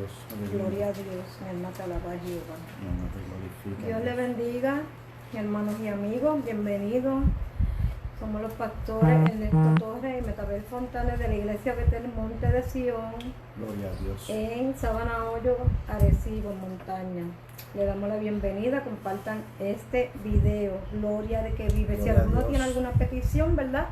Dios. Gloria a Dios. Mi alma te alaba, Jehová. Mi alma te glorifica. Dios le bendiga, hermanos y amigos. Bienvenidos. Somos los pastores Ernesto Torres y Metabel Fontanes de la Iglesia Betel Monte de Sion, Gloria a Dios. en Sabana Hoyo, Arecibo, Montaña. Le damos la bienvenida, compartan este video, Gloria de que vive. Si Gloria a alguno Dios. tiene alguna petición, ¿verdad?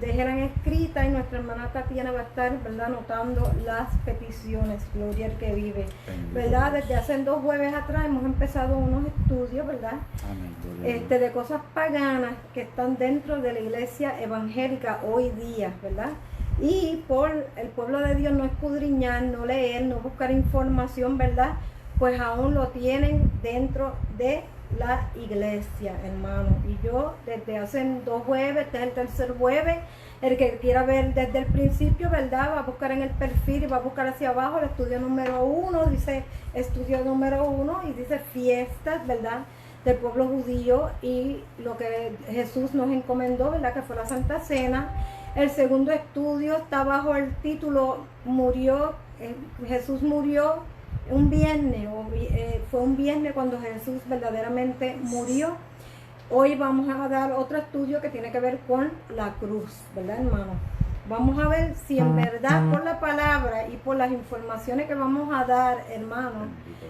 Déjenla escrita y nuestra hermana Tatiana va a estar, ¿verdad?, anotando las peticiones. Gloria al que vive. Bendito ¿Verdad? Dios. Desde hace 2 jueves atrás hemos empezado unos estudios, ¿verdad?, Amén. Gloria a Dios. de cosas paganas que están dentro de la iglesia evangélica hoy día, ¿verdad? Y por el pueblo de Dios no escudriñar, no leer, no buscar información, ¿verdad? Pues aún lo tienen dentro de la iglesia, hermano. Y yo desde hace 2 jueves, este es el tercer jueves. El que quiera ver desde el principio, ¿verdad?, va a buscar en el perfil y va a buscar hacia abajo el estudio número 1, dice estudio número 1 y dice fiestas, ¿verdad?, del pueblo judío y lo que Jesús nos encomendó, ¿verdad?, que fue la Santa Cena. El segundo estudio está bajo el título Jesús murió un viernes, fue un viernes cuando Jesús verdaderamente murió. Hoy vamos a dar otro estudio que tiene que ver con la cruz, ¿verdad, hermano? Vamos a ver si en verdad por la palabra y por las informaciones que vamos a dar, hermano,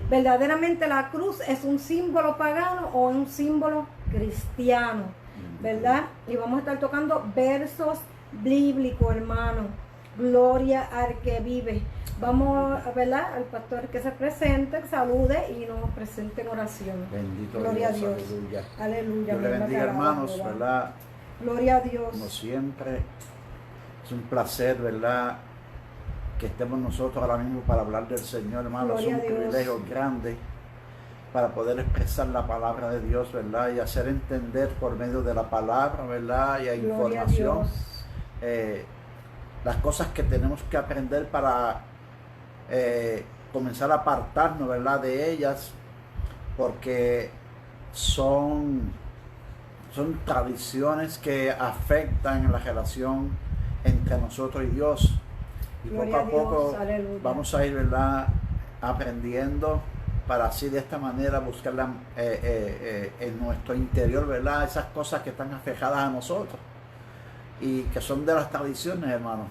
verdaderamente la cruz es un símbolo pagano o un símbolo cristiano, ¿verdad? Y vamos a estar tocando versos bíblicos, hermano. Gloria al que vive. Vamos, ¿verdad?, al pastor que se presente, que salude y nos presente en oración. Bendito Gloria Dios. a Dios. Aleluya. Aleluya. Dios le mi bendiga, alma te alaba, hermanos, Jehová. ¿verdad? Gloria a Dios. Como siempre, es un placer, ¿verdad?, que estemos nosotros ahora mismo para hablar del Señor, hermanos. Es Gloria un a Dios. privilegio grande para poder expresar la palabra de Dios, ¿verdad?, y hacer entender por medio de la palabra, ¿verdad?, y a Gloria a información, Dios. las cosas que tenemos que aprender para comenzar a apartarnos, ¿verdad?, de ellas, porque son tradiciones que afectan la relación entre nosotros y Dios. Y Gloria poco a poco Dios. Aleluya. vamos a ir, ¿verdad?, aprendiendo para así de esta manera buscarla en nuestro interior, ¿verdad?, esas cosas que están afejadas a nosotros y que son de las tradiciones, hermanos,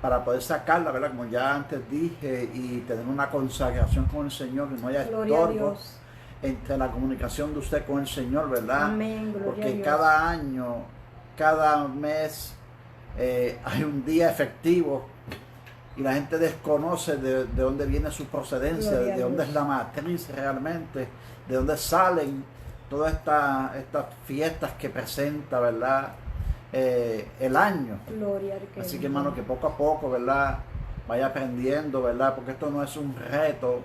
para poder sacarla, ¿verdad?, como ya antes dije, y tener una consagración con el Señor, que no haya Gloria a estorbo Dios. entre la comunicación de usted con el Señor, ¿verdad? Amén. Gloria a Porque Dios. cada año, cada mes hay un día efectivo y la gente desconoce de dónde viene su procedencia, Gloria a de dónde Dios. es la matriz realmente, de dónde salen todas estas fiestas que presenta, ¿verdad?, el año. Gloria al que Así que, vive. hermano, que poco a poco, ¿verdad?, vaya aprendiendo, ¿verdad?, porque esto no es un reto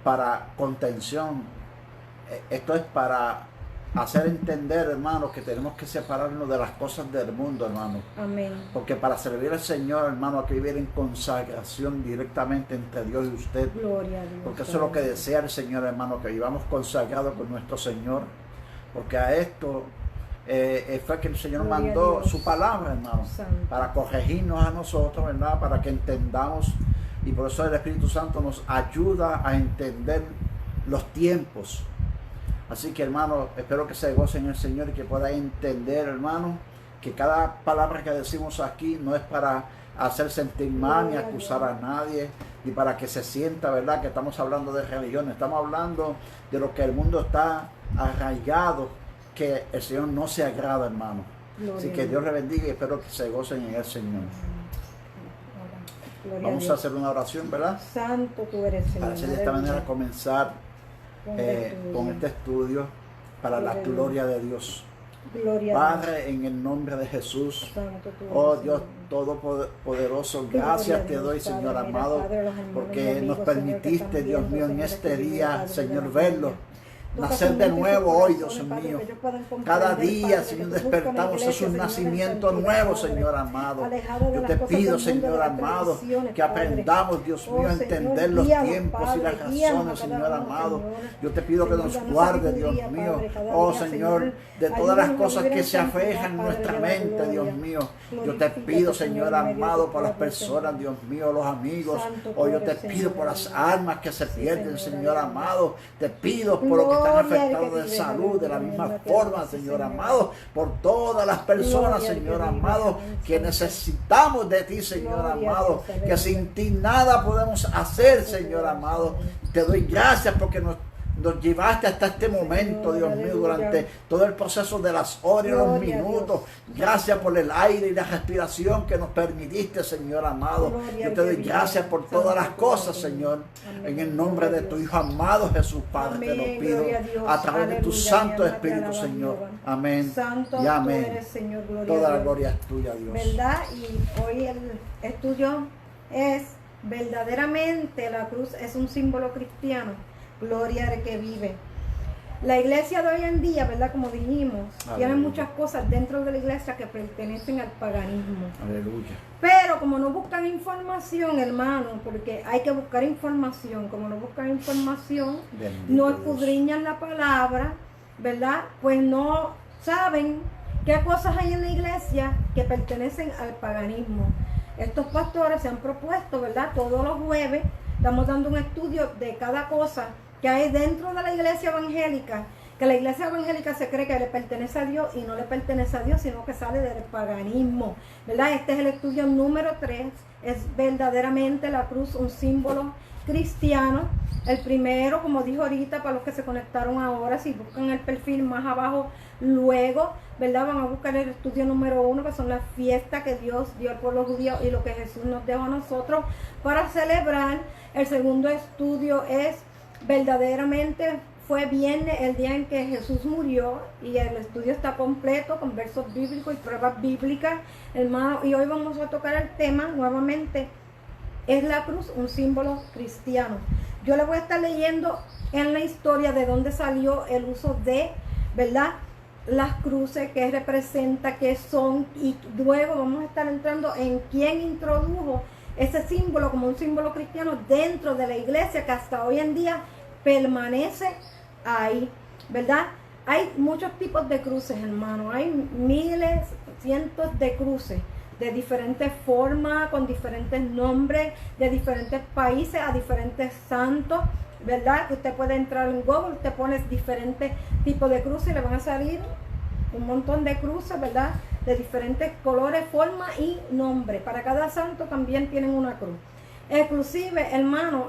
para contención. Esto es para hacer entender, hermano, que tenemos que separarnos de las cosas del mundo, hermano. Amén. Porque para servir al Señor, hermano, hay que vivir en consagración directamente entre Dios y usted. Gloria a Dios. Porque eso es lo que desea el Señor, hermano, que vivamos consagrados con nuestro Señor. Porque a esto fue que el Señor Gloria a mandó Dios. su palabra, hermano, Santo. para corregirnos a nosotros, ¿verdad?, para que entendamos. Y por eso el Espíritu Santo nos ayuda a entender los tiempos. Así que, hermano, espero que se gocen en el Señor y que puedan entender, hermano, que cada palabra que decimos aquí no es para hacer sentir mal ni Gloria a acusar Dios. a nadie, ni para que se sienta, ¿verdad?, que estamos hablando de religión. Estamos hablando de lo que el mundo está arraigado, que el Señor no se agrada, hermano. Gloria Así a que Dios le bendiga y espero que se gocen en el Señor. Gloria Vamos a Dios. hacer una oración, ¿verdad?, Santo tú eres, Señor. para así de esta Aleluya. manera comenzar con este estudio para la Aleluya. gloria de Dios. Gloria a Dios. Padre, en el nombre de Jesús, Santo tú oh eres, Dios Señor. Todopoderoso, Gloria a gracias te Dios, doy, Padre. Señor Mira, amado, Padre, los hermanos y porque amigos, nos Señor, que permitiste, están Dios mío, viendo, en Señor, este este video, día, Padre, de Señor, la verlo. gloria. nacer de nuevo hoy, Dios mío. Cada día, Señor, despertamos, es un nacimiento nuevo, Señor amado. Yo te pido, Señor amado, que aprendamos, Dios mío, a entender los tiempos y las razones, Señor amado. Yo te pido que nos guarde, Dios mío, oh Señor, de todas las cosas que se afejan en nuestra mente, Dios mío. Yo te pido, Señor amado, por las personas, Dios mío, los amigos. Oh, yo te pido por las almas que se pierden, Señor amado. Te pido por los que están afectados de salud, de la misma forma, Señor amado, por todas las personas, Señor amado, que necesitamos de ti, Señor amado, que sin ti nada podemos hacer, Señor amado. Te doy gracias porque nos llevaste hasta este momento, Dios mío, durante todo el proceso de las horas y los minutos. Gracias por el aire y la respiración que nos permitiste, Señor amado. Yo te doy gracias por todas las cosas, Señor. En el nombre de tu Hijo amado Jesús, Padre, te lo pido a través de tu Santo Espíritu, Señor. Amén y amén. Toda la gloria es tuya, Dios. ¿Verdad? Y hoy el estudio es verdaderamente la cruz es un símbolo cristiano. Gloria al que vive. La iglesia de hoy en día, ¿verdad? Como dijimos, tiene muchas cosas dentro de la iglesia que pertenecen al paganismo. Aleluya. Pero como no buscan información, hermano, porque hay que buscar información, como no buscan información, no escudriñan la palabra, ¿verdad? Pues no saben qué cosas hay en la iglesia que pertenecen al paganismo. Estos pastores se han propuesto, ¿verdad? Todos los jueves estamos dando un estudio de cada cosa que hay dentro de la iglesia evangélica, que la iglesia evangélica se cree que le pertenece a Dios y no le pertenece a Dios, sino que sale del paganismo, ¿verdad? Este es el estudio número 3, es verdaderamente la cruz un símbolo cristiano. El primero, como dijo ahorita, para los que se conectaron ahora, si buscan el perfil más abajo, luego, ¿verdad? Van a buscar el estudio número 1, que son las fiestas que Dios dio al pueblo judío y lo que Jesús nos dejó a nosotros para celebrar. El segundo estudio es verdaderamente fue viernes, el día en que Jesús murió, y el estudio está completo con versos bíblicos y pruebas bíblicas, hermano. Y hoy vamos a tocar el tema nuevamente, ¿es la cruz un símbolo cristiano? Yo le voy a estar leyendo en la historia de dónde salió el uso de, ¿verdad?, las cruces, qué representa, qué son, y luego vamos a estar entrando en quién introdujo ese símbolo como un símbolo cristiano dentro de la iglesia que hasta hoy en día permanece ahí, ¿verdad? Hay muchos tipos de cruces, hermano. Hay miles, cientos de cruces de diferentes formas, con diferentes nombres, de diferentes países, a diferentes santos, ¿verdad? Que usted puede entrar en Google, usted pone diferentes tipos de cruces y le van a salir un montón de cruces, ¿verdad? De diferentes colores, formas y nombres. Para cada santo también tienen una cruz. Inclusive, hermano,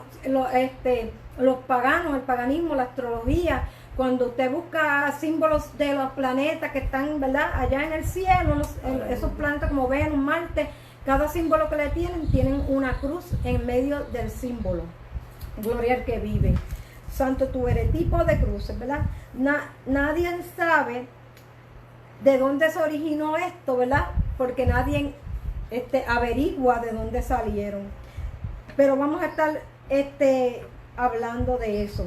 los paganos, el paganismo, la astrología, cuando usted busca símbolos de los planetas que están, ¿verdad?, allá en el cielo, esos planetas como Venus, Marte, cada símbolo que le tienen una cruz en medio del símbolo. Gloria al que vive. Santo tú eres. Tipo de cruces, ¿verdad? Nadie sabe de dónde se originó esto, ¿verdad? Porque nadie averigua de dónde salieron. Pero vamos a estar hablando de eso.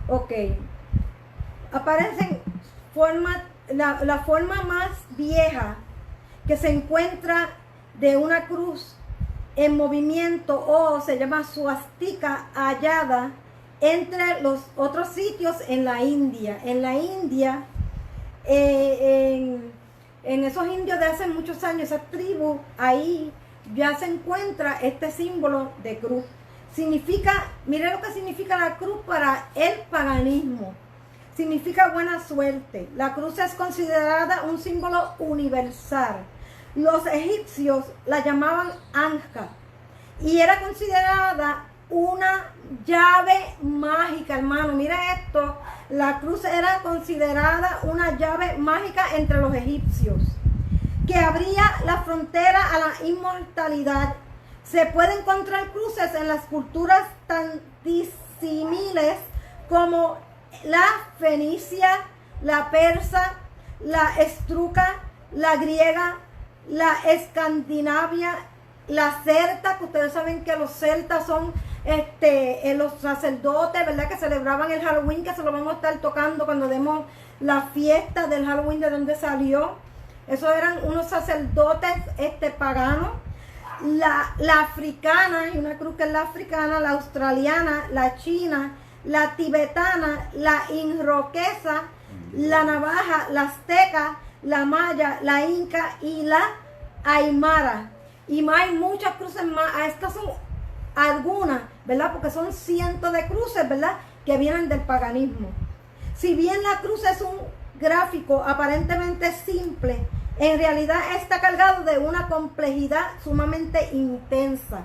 Ok. Aparecen la forma más vieja que se encuentra de una cruz en movimiento, o se llama suastika, hallada entre los otros sitios en la India. En la India, en esos indios de hace muchos años, esas tribus, ahí ya se encuentra este símbolo de cruz. Significa, mire lo que significa la cruz para el paganismo. Significa buena suerte. La cruz es considerada un símbolo universal. Los egipcios la llamaban anja y era considerada una llave mágica, hermano. Mira esto, la cruz era considerada una llave mágica entre los egipcios que abría la frontera a la inmortalidad. Se pueden encontrar cruces en las culturas tan disímiles como la fenicia, la persa, la estruca, la griega, la escandinavia, la celta, que ustedes saben que los celtas son los sacerdotes, ¿verdad? Que celebraban el Halloween, que se lo vamos a estar tocando cuando demos la fiesta del Halloween, de donde salió. Esos eran unos sacerdotes paganos. La africana, hay una cruz que es la africana, la australiana, la china, la tibetana, la inroquesa, la navaja, la azteca, la maya, la inca y la aymara. Y hay muchas cruces más. Estas son algunas, ¿verdad? Porque son cientos de cruces, ¿verdad? Que vienen del paganismo. Si bien la cruz es un gráfico aparentemente simple, en realidad está cargado de una complejidad sumamente intensa.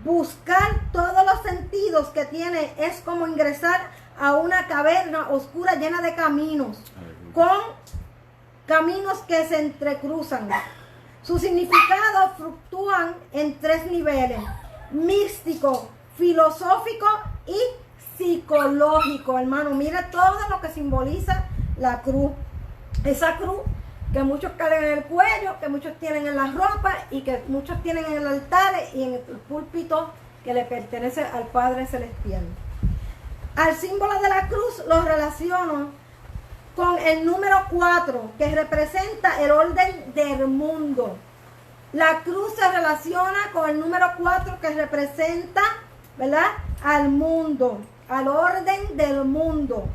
Buscar todos los sentidos que tiene es como ingresar a una caverna oscura llena de caminos, con caminos que se entrecruzan. Sus significados fluctúan en 3 niveles: místico, filosófico y psicológico. Hermano, mira todo lo que simboliza la cruz. Esa cruz que muchos cargan en el cuello, que muchos tienen en la ropa y que muchos tienen en el altar y en el púlpito que le pertenece al Padre Celestial. Al símbolo de la cruz lo relaciono con el número 4, que representa el orden del mundo. La cruz se relaciona con el número 4, que representa, ¿verdad?, al mundo, al orden del mundo.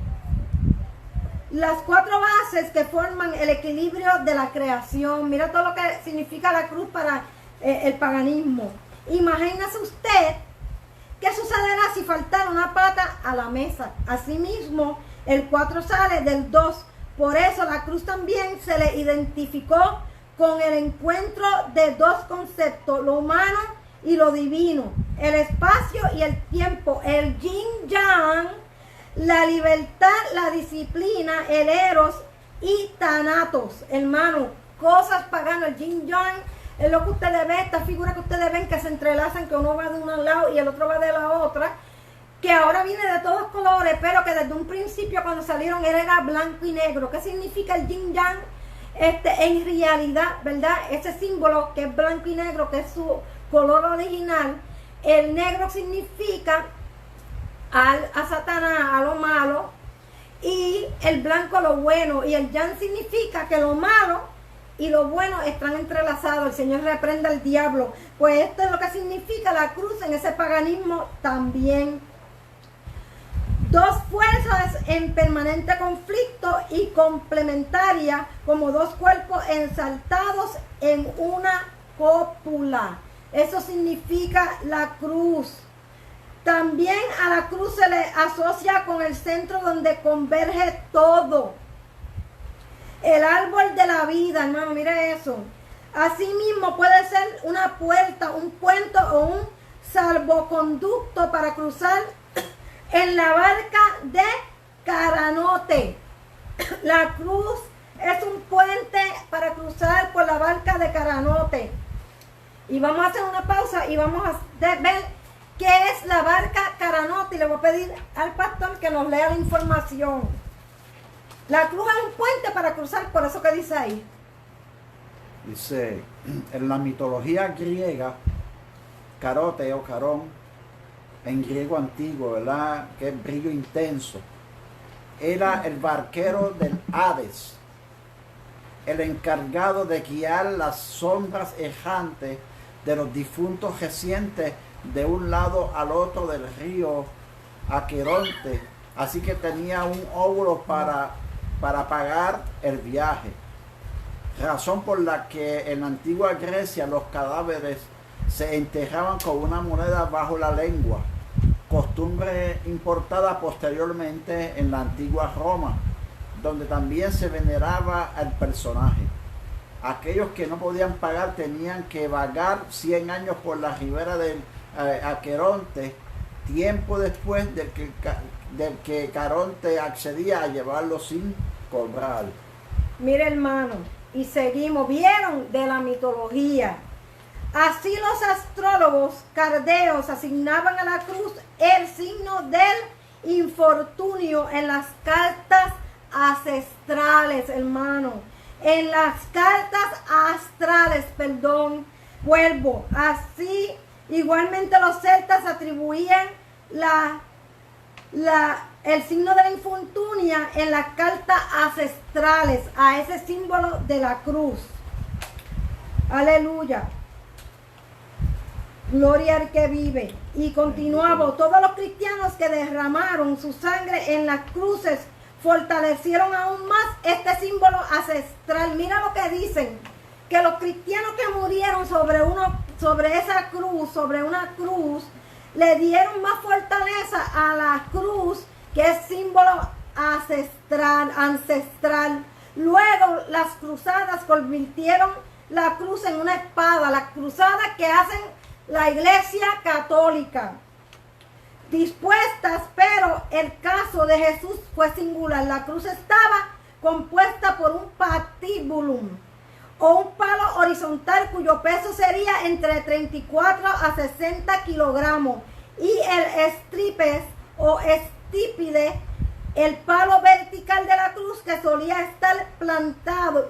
Las 4 bases que forman el equilibrio de la creación. Mira todo lo que significa la cruz para el paganismo. Imagínese usted qué sucederá si faltara una pata a la mesa. Asimismo, el 4 sale del 2. Por eso la cruz también se le identificó con el encuentro de 2 conceptos, lo humano y lo divino, el espacio y el tiempo, el yin-yang, la libertad, la disciplina, el eros y thanatos. Hermano, cosas paganas, el yin-yang es lo que ustedes ven, esta figura que ustedes ven que se entrelazan, que uno va de un lado y el otro va de la otra, que ahora viene de todos colores, pero que desde un principio cuando salieron era blanco y negro. ¿Qué significa el yin-yang? En realidad, ¿verdad? Ese símbolo que es blanco y negro, que es su color original, el negro significa a Satanás, a lo malo, y el blanco lo bueno, y el yang significa que lo malo y lo bueno están entrelazados. El Señor reprenda al diablo. Pues esto es lo que significa la cruz en ese paganismo también. 2 fuerzas en permanente conflicto y complementaria, como 2 cuerpos ensaltados en una cópula. Eso significa la cruz. También a la cruz se le asocia con el centro donde converge todo. El árbol de la vida, hermano, mire eso. Asimismo puede ser una puerta, un puente o un salvoconducto para cruzar en la barca de Caranote. La cruz es un puente para cruzar por la barca de Caranote. Y vamos a hacer una pausa y vamos a ver qué es la barca Caranote. Y le voy a pedir al pastor que nos lea la información. La cruz es un puente para cruzar, por eso que dice ahí. Dice, en la mitología griega, Carote o Carón, en griego antiguo, ¿verdad?, que es brillo intenso, era el barquero del Hades, el encargado de guiar las sombras errantes de los difuntos recientes de un lado al otro del río Aqueronte. Así que tenía un óvulo para pagar el viaje, razón por la que en la antigua Grecia los cadáveres se enterraban con una moneda bajo la lengua, costumbre importada posteriormente en la antigua Roma, donde también se veneraba al personaje. Aquellos que no podían pagar tenían que vagar 100 años por la ribera del Aqueronte, tiempo después del que Caronte accedía a llevarlo sin cobrar. Mire, hermano, y seguimos, vieron de la mitología. Así los astrólogos caldeos asignaban a la cruz el signo del infortunio en las cartas ancestrales, hermano. En las cartas astrales, vuelvo, así Igualmente los celtas atribuían el signo de la infortunia en las cartas ancestrales a ese símbolo de la cruz. Aleluya. Gloria al que vive. Y continuamos. Todos los cristianos que derramaron su sangre en las cruces fortalecieron aún más este símbolo ancestral. Mira lo que dicen, que los cristianos que murieron sobre una cruz, le dieron más fortaleza a la cruz, que es símbolo ancestral. Luego las cruzadas convirtieron la cruz en una espada, las cruzadas que hacen la Iglesia Católica. Dispuestas, pero el caso de Jesús fue singular. La cruz estaba compuesta por un patibulum o un palo horizontal cuyo peso sería entre 34 a 60 kilogramos, y el estripes o estípide, el palo vertical de la cruz, que solía estar plantado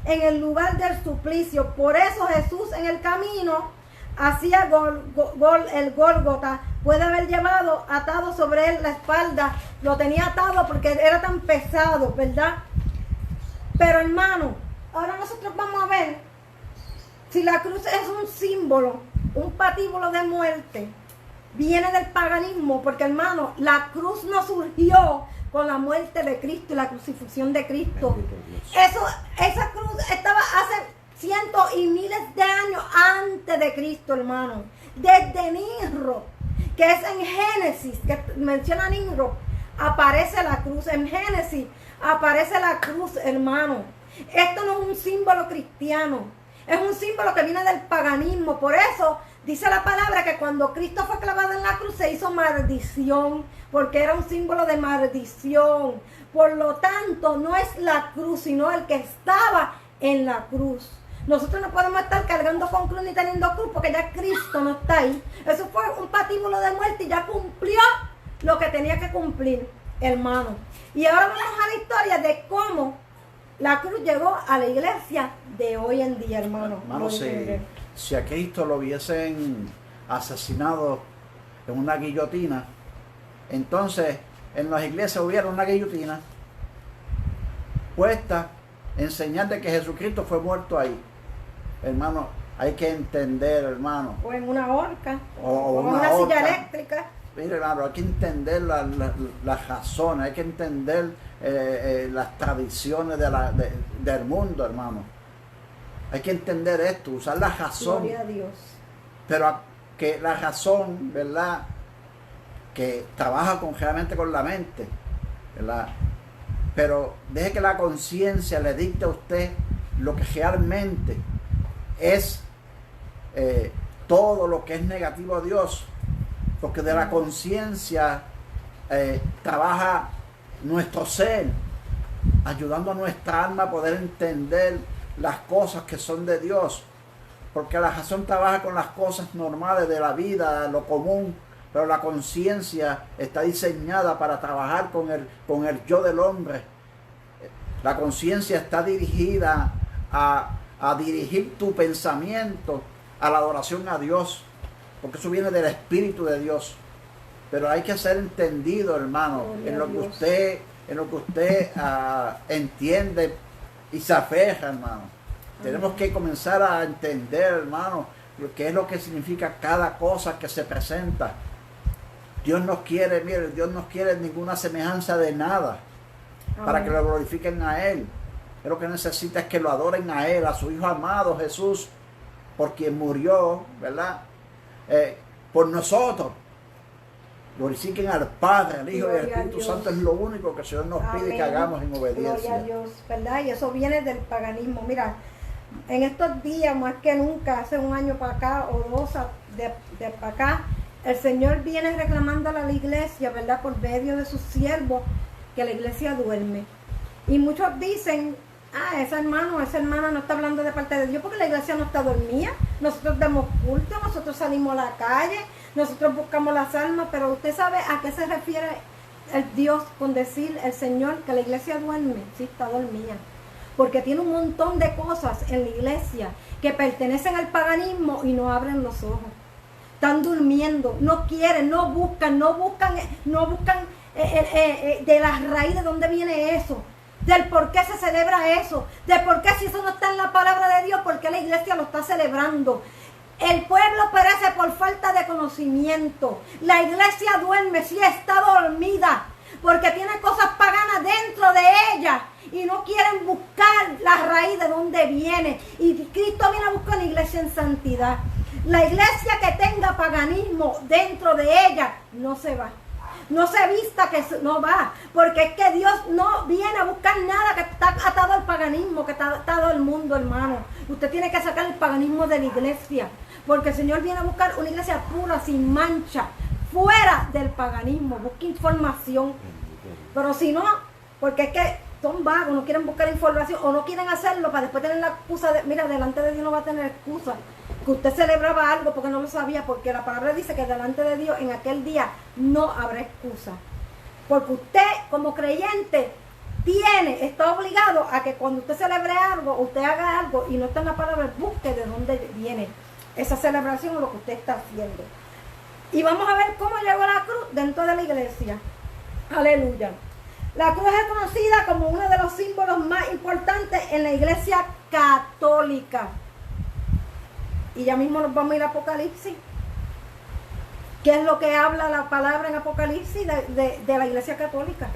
en el lugar del suplicio. Por eso Jesús en el camino hacia el Gólgota puede haber llevado atado sobre él la espalda, lo tenía atado porque era tan pesado, ¿verdad? Pero hermano, ahora nosotros vamos a ver si la cruz es un símbolo, un patíbulo de muerte, viene del paganismo, porque hermano, la cruz no surgió con la muerte de Cristo y la crucifixión de Cristo. Esa cruz estaba hace cientos y miles de años antes de Cristo, hermano. Desde Nimrod, que es en Génesis, que menciona Nimrod, aparece la cruz. En Génesis aparece la cruz, hermano. Esto no es un símbolo cristiano, es un símbolo que viene del paganismo. Por eso dice la palabra que cuando Cristo fue clavado en la cruz se hizo maldición, porque era un símbolo de maldición. Por lo tanto, no es la cruz, sino el que estaba en la cruz. Nosotros no podemos estar cargando con cruz ni teniendo cruz, porque ya Cristo no está ahí. Eso fue un patíbulo de muerte y ya cumplió lo que tenía que cumplir, hermano. Y ahora vamos a la historia de cómo la cruz llegó a la iglesia de hoy en día, hermano. Hermano, si a Cristo lo hubiesen asesinado en una guillotina, entonces en las iglesias hubiera una guillotina puesta en señal de que Jesucristo fue muerto ahí. Hermano, hay que entender, hermano. O en una horca, o en una silla eléctrica. Mire, hermano, hay que entender las razones, hay que entender las tradiciones del mundo, hermano. Hay que entender esto, usar la razón. Gloria a Dios. Pero que la razón, ¿verdad?, que trabaja realmente con la mente, ¿verdad? Pero deje que la conciencia le dicte a usted lo que realmente es todo lo que es negativo a Dios, porque de la conciencia trabaja nuestro ser, ayudando a nuestra alma a poder entender las cosas que son de Dios, porque la razón trabaja con las cosas normales de la vida, lo común, pero la conciencia está diseñada para trabajar con el yo del hombre. La conciencia está dirigida a dirigir tu pensamiento a la adoración a Dios, porque eso viene del Espíritu de Dios. Pero hay que ser entendido, hermano, en lo que usted entiende y se aferra, hermano. Tenemos que comenzar a entender, hermano, qué es lo que significa cada cosa que se presenta. Dios no quiere, mire, Dios no quiere ninguna semejanza de nada para que lo glorifiquen a Él. Él lo que necesita es que lo adoren a Él, a su Hijo amado Jesús, por quien murió, ¿verdad? Por nosotros. Glorifiquen al Padre, al Hijo y al Espíritu Santo. Es lo único que el Señor nos pide que hagamos en obediencia. Gloria a Dios, ¿verdad? Y eso viene del paganismo. Mira, en estos días, más que nunca, hace un año para acá o dos de para acá, el Señor viene reclamando a la iglesia, ¿verdad?, por medio de sus siervos, que la iglesia duerme. Y muchos dicen, ese hermano, esa hermana no está hablando de parte de Dios, porque la iglesia no está dormida. Nosotros damos culto, nosotros salimos a la calle, nosotros buscamos las almas, pero usted sabe a qué se refiere el Dios con decir el Señor que la iglesia duerme. Sí, está dormida. porque tiene un montón de cosas en la iglesia que pertenecen al paganismo y no abren los ojos. Están durmiendo, no quieren, no buscan de las raíces de dónde viene eso, del por qué se celebra eso, de por qué si eso no está en la palabra de Dios, por qué la iglesia lo está celebrando. El pueblo perece por falta de conocimiento. La iglesia duerme, sí está dormida, porque tiene cosas paganas dentro de ella y no quieren buscar la raíz de dónde viene. Y Cristo viene a buscar una iglesia en santidad. La iglesia que tenga paganismo dentro de ella no se va. No se vista que no va, porque es que Dios no viene a buscar nada que está atado al paganismo, que está atado al mundo, hermano. Usted tiene que sacar el paganismo de la iglesia, porque el Señor viene a buscar una iglesia pura, sin mancha, fuera del paganismo. Busque información, pero si no, porque es que son vagos, no quieren buscar información o no quieren hacerlo para después tener la excusa de, mira, delante de Dios no va a tener excusa. Que usted celebraba algo porque no lo sabía, porque la palabra dice que delante de Dios en aquel día no habrá excusa. Porque usted como creyente está obligado a que cuando usted celebre algo, usted haga algo y no está en la palabra, busque de dónde viene esa celebración o lo que usted está haciendo. Y vamos a ver cómo llegó la cruz dentro de la iglesia. Aleluya. La cruz es conocida como uno de los símbolos más importantes en la iglesia católica. Y ya mismo nos vamos a ir a Apocalipsis. ¿Qué es lo que habla la palabra en Apocalipsis de la iglesia católica?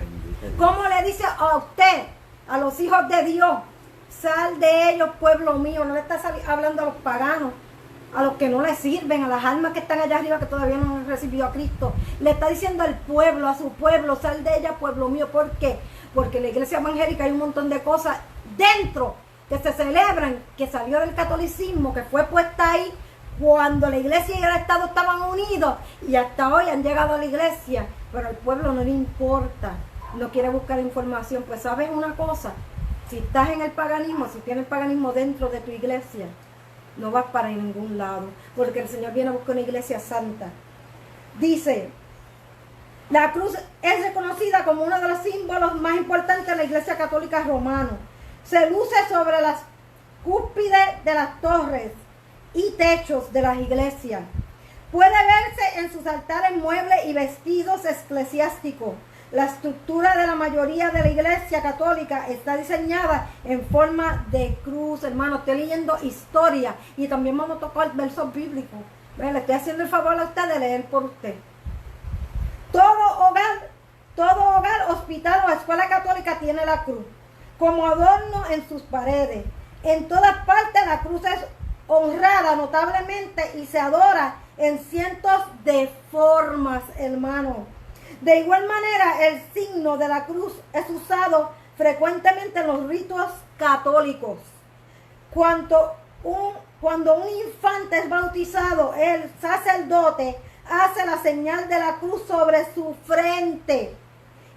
¿Cómo le dice a usted, a los hijos de Dios, sal de ellos, pueblo mío? No le está hablando a los paganos, a los que no le sirven, a las almas que están allá arriba que todavía no han recibido a Cristo. Le está diciendo al pueblo, a su pueblo, sal de ella, pueblo mío. ¿Por qué? Porque en la iglesia evangélica hay un montón de cosas dentro que se celebran, que salió del catolicismo, que fue puesta ahí cuando la iglesia y el Estado estaban unidos, y hasta hoy han llegado a la iglesia, pero al pueblo no le importa, no quiere buscar información. Pues sabes una cosa, si estás en el paganismo, si tienes el paganismo dentro de tu iglesia, no vas para ningún lado, porque el Señor viene a buscar una iglesia santa. Dice, la cruz es reconocida como uno de los símbolos más importantes de la iglesia católica romana. Se luce sobre las cúspides de las torres y techos de las iglesias. Puede verse en sus altares, muebles y vestidos eclesiásticos. La estructura de la mayoría de la iglesia católica está diseñada en forma de cruz. Hermano, estoy leyendo historia y también vamos a tocar versos bíblicos. Le estoy haciendo el favor a usted de leer por usted. Todo hogar, hospital o escuela católica tiene la cruz como adorno en sus paredes. En todas partes la cruz es honrada notablemente y se adora en cientos de formas, hermano. De igual manera, el signo de la cruz es usado frecuentemente en los ritos católicos. Cuando un infante es bautizado, el sacerdote hace la señal de la cruz sobre su frente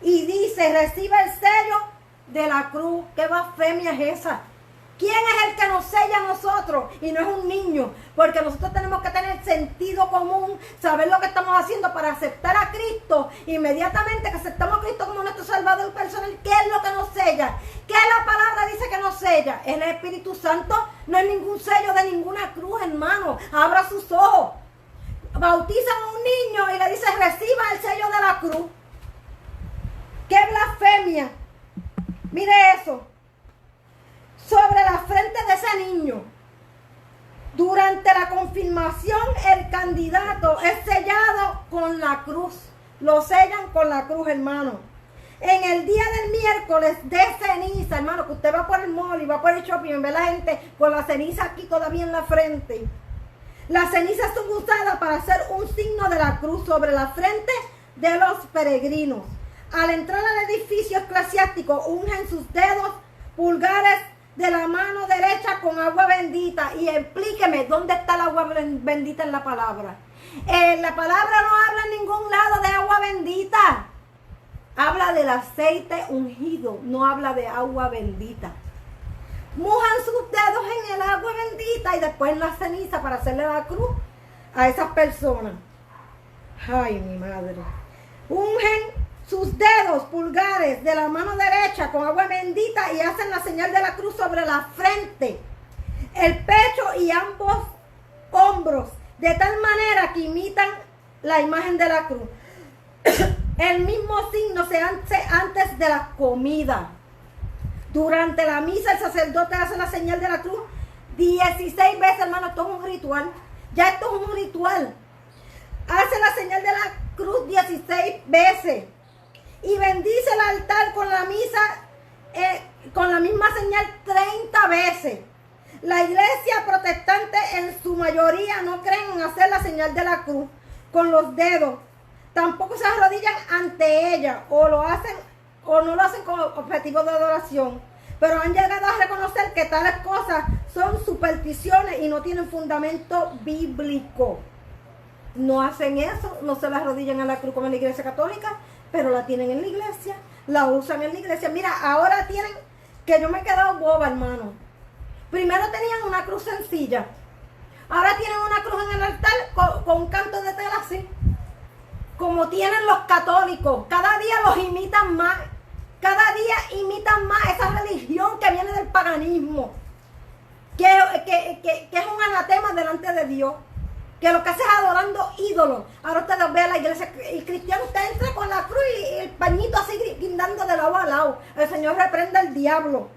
y dice, recibe el sello de la cruz. ¿Qué blasfemia es esa? ¿Quién es el que nos sella a nosotros? Y no es un niño, porque nosotros tenemos que tener sentido común, saber lo que estamos haciendo para aceptar a Cristo. Inmediatamente que aceptamos a Cristo como nuestro Salvador personal, ¿qué es lo que nos sella? ¿Qué la palabra dice que nos sella? El Espíritu Santo. No es ningún sello de ninguna cruz, hermano. Abra sus ojos. Bautizan a un niño y le dice, reciba el sello de la cruz. ¡Qué blasfemia! Mire eso. Sobre la frente de ese niño, durante la confirmación, el candidato es sellado con la cruz. Lo sellan con la cruz, hermano. En el día del miércoles de ceniza, hermano, que usted va por el mall y va por el shopping y ve la gente con la ceniza aquí todavía en la frente. Las cenizas son usadas para hacer un signo de la cruz sobre la frente de los peregrinos. Al entrar al edificio eclesiástico, ungen sus dedos pulgares de la mano derecha con agua bendita. Y explíqueme, ¿dónde está el agua bendita en la palabra? La palabra no habla en ningún lado de agua bendita. Habla del aceite ungido, no habla de agua bendita. Mojan sus dedos en el agua bendita y después en la ceniza para hacerle la cruz a esas personas. Ay, mi madre. Ungen sus dedos pulgares de la mano derecha con agua bendita y hacen la señal de la cruz sobre la frente, el pecho y ambos hombros, de tal manera que imitan la imagen de la cruz. El mismo signo se hace antes de la comida. Durante la misa el sacerdote hace la señal de la cruz 16 veces, hermano. Esto es un ritual. Ya esto es un ritual. Hace la señal de la cruz 16 veces y bendice el altar con la con la misma señal 30 veces. La iglesia protestante en su mayoría no creen en hacer la señal de la cruz con los dedos. Tampoco se arrodillan ante ella o lo hacen o no lo hacen con objetivo de adoración. Pero han llegado a reconocer que tales cosas son supersticiones y no tienen fundamento bíblico. No hacen eso, no se la arrodillan a la cruz como en la iglesia católica, pero la tienen en la iglesia, la usan en la iglesia. Mira, ahora tienen, que yo me he quedado boba, hermano. Primero tenían una cruz sencilla, ahora tienen una cruz en el altar con un canto de tela así, como tienen los católicos. Cada día los imitan más, cada día imitan más esa religión que viene del paganismo, que es un anatema delante de Dios, que lo que hace es adorando ídolos. Ahora ustedes ven la iglesia y cristiano, usted entra con la cruz y el pañito así guindando de lado a lado. El Señor reprenda al diablo.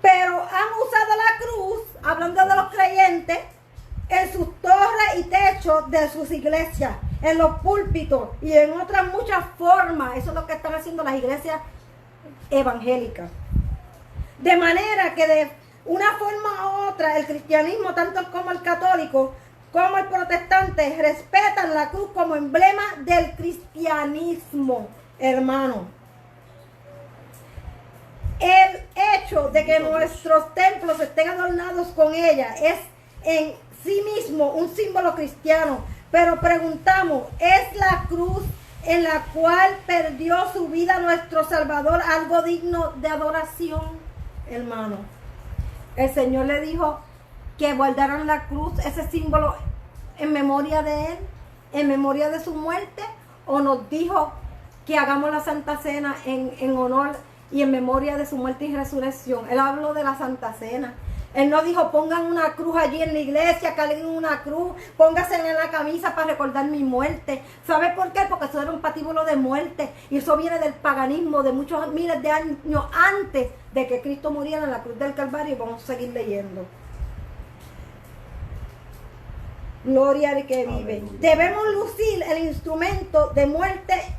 Pero han usado la cruz, hablando de los creyentes, en sus torres y techos de sus iglesias, en los púlpitos y en otras muchas formas. Eso es lo que están haciendo las iglesias evangélicas. De manera que de una forma u otra, el cristianismo, tanto como el católico, como el protestante, respetan la cruz como emblema del cristianismo, hermano. El hecho de que nuestros templos estén adornados con ella es en sí mismo un símbolo cristiano. Pero preguntamos, ¿es la cruz en la cual perdió su vida nuestro Salvador algo digno de adoración, hermano? El Señor le dijo que guardaran la cruz, ese símbolo, en memoria de Él, en memoria de su muerte, o nos dijo que hagamos la Santa Cena en honor y en memoria de su muerte y resurrección. Él habló de la Santa Cena. Él no dijo, pongan una cruz allí en la iglesia, carguen una cruz, pónganse en la camisa para recordar mi muerte. ¿Sabe por qué? Porque eso era un patíbulo de muerte. Y eso viene del paganismo de muchos miles de años antes de que Cristo muriera en la cruz del Calvario. Y vamos a seguir leyendo. Gloria al que vive. Aleluya. Debemos lucir el instrumento de muerte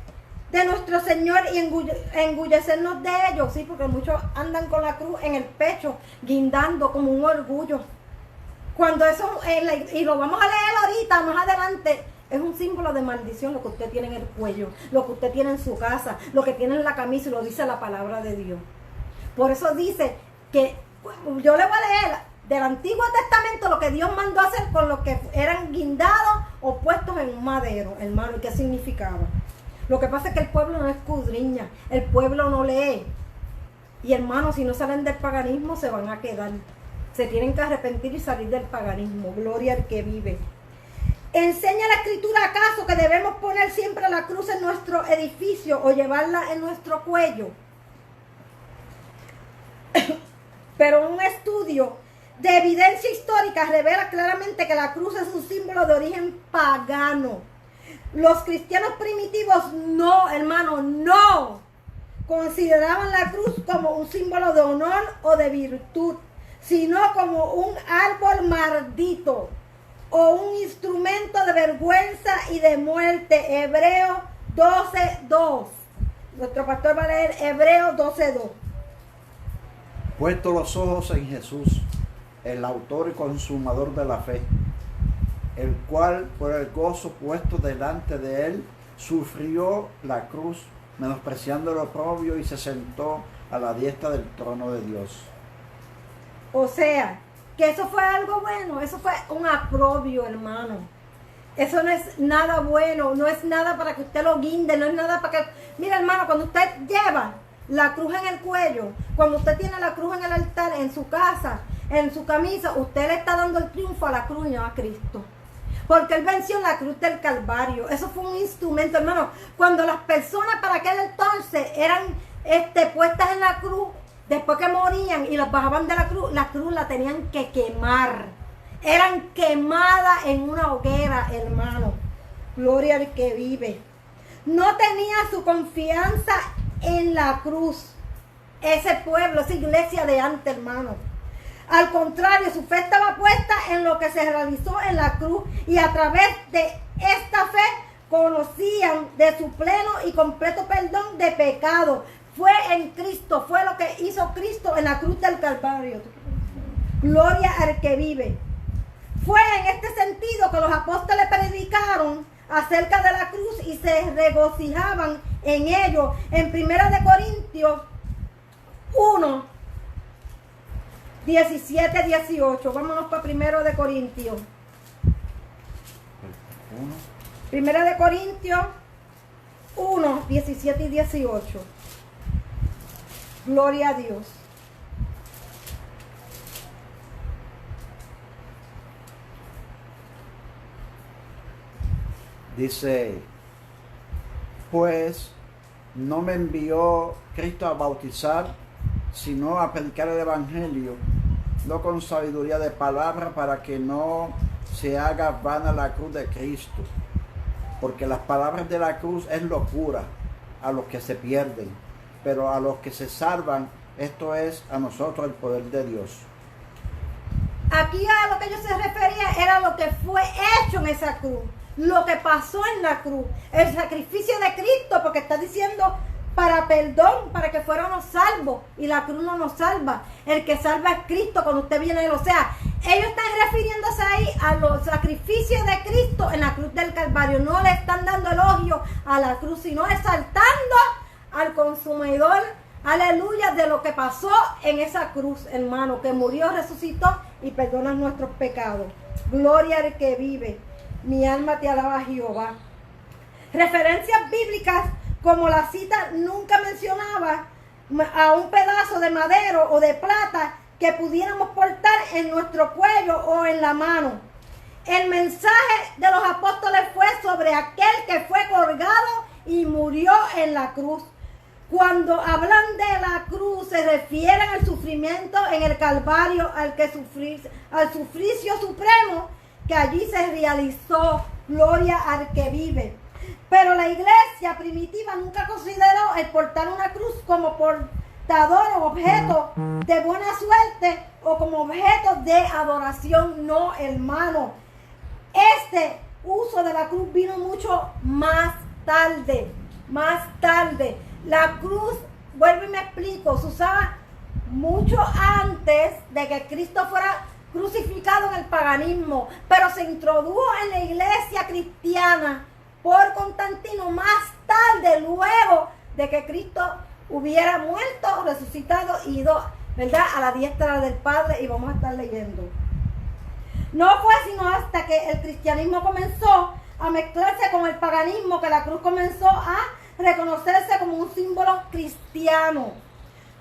de nuestro Señor y engullecernos de ellos, sí, porque muchos andan con la cruz en el pecho, guindando como un orgullo. Cuando eso, y lo vamos a leer ahorita, más adelante, es un símbolo de maldición lo que usted tiene en el cuello, lo que usted tiene en su casa, lo que tiene en la camisa, y lo dice la palabra de Dios. Por eso dice que, yo le voy a leer del Antiguo Testamento lo que Dios mandó a hacer con los que eran guindados o puestos en un madero, hermano, y qué significaba. Lo que pasa es que el pueblo no escudriña, el pueblo no lee. Y hermanos, si no salen del paganismo, se van a quedar. Se tienen que arrepentir y salir del paganismo. Gloria al que vive. ¿Enseña la Escritura acaso que debemos poner siempre la cruz en nuestro edificio o llevarla en nuestro cuello? Pero un estudio de evidencia histórica revela claramente que la cruz es un símbolo de origen pagano. Los cristianos primitivos no, hermano, no consideraban la cruz como un símbolo de honor o de virtud, sino como un árbol maldito o un instrumento de vergüenza y de muerte. Hebreos 12:2. Nuestro pastor va a leer Hebreos 12:2. Puesto los ojos en Jesús, el autor y consumador de la fe, el cual por el gozo puesto delante de él sufrió la cruz, menospreciando el oprobio, y se sentó a la diestra del trono de Dios. O sea, que eso fue algo bueno, eso fue un oprobio, hermano. Eso no es nada bueno, no es nada para que usted lo guinde, no es nada para que... Mira, hermano, cuando usted lleva la cruz en el cuello, cuando usted tiene la cruz en el altar, en su casa, en su camisa, usted le está dando el triunfo a la cruz y no a Cristo. porque Él venció en la cruz del Calvario. Eso fue un instrumento, hermano. Cuando las personas para aquel entonces eran puestas en la cruz, después que morían y las bajaban de la cruz la tenían que quemar. Eran quemadas en una hoguera, hermano. Gloria al que vive. No tenía su confianza en la cruz. Ese pueblo, esa iglesia de antes, hermano. Al contrario, su fe estaba puesta en lo que se realizó en la cruz, y a través de esta fe conocían de su pleno y completo perdón de pecado. Fue en Cristo, fue lo que hizo Cristo en la cruz del Calvario. Gloria al que vive. Fue en este sentido que los apóstoles predicaron acerca de la cruz y se regocijaban en ello. En 1 Corintios 1, 17, 18. Vámonos para 1 Corintios. 1 Corintios 1, 17 y 18. Gloria a Dios. Dice, pues no me envió Cristo a bautizar, sino a predicar el Evangelio, no con sabiduría de palabra, para que no se haga vana la cruz de Cristo. Porque las palabras de la cruz es locura a los que se pierden, pero a los que se salvan, esto es a nosotros el poder de Dios. Aquí a lo que ellos se referían era lo que fue hecho en esa cruz, lo que pasó en la cruz, el sacrificio de Cristo, porque está diciendo para perdón, para que fuéramos salvos, y la cruz no nos salva. El que salva es Cristo cuando usted viene de él. O sea, ellos están refiriéndose ahí a los sacrificios de Cristo en la cruz del Calvario. No le están dando elogio a la cruz, sino exaltando al consumidor, aleluya, de lo que pasó en esa cruz, hermano, que murió, resucitó y perdona nuestros pecados. Gloria al que vive. Mi alma te alaba, Jehová. Referencias bíblicas como la cita nunca mencionaba a un pedazo de madero o de plata que pudiéramos portar en nuestro cuello o en la mano. El mensaje de los apóstoles fue sobre aquel que fue colgado y murió en la cruz. Cuando hablan de la cruz, se refieren al sufrimiento en el Calvario, al suplicio supremo que allí se realizó. Gloria al que vive. Pero la iglesia primitiva nunca consideró el portar una cruz como portador o objeto de buena suerte o como objeto de adoración. No, hermano. Este uso de la cruz vino mucho más tarde. Más tarde. La cruz, vuelvo y me explico, se usaba mucho antes de que Cristo fuera crucificado en el paganismo, pero se introdujo en la iglesia cristiana por Constantino más tarde, luego de que Cristo hubiera muerto, resucitado y ido, ¿verdad?, a la diestra del Padre, y vamos a estar leyendo. No fue sino hasta que el cristianismo comenzó a mezclarse con el paganismo que la cruz comenzó a reconocerse como un símbolo cristiano.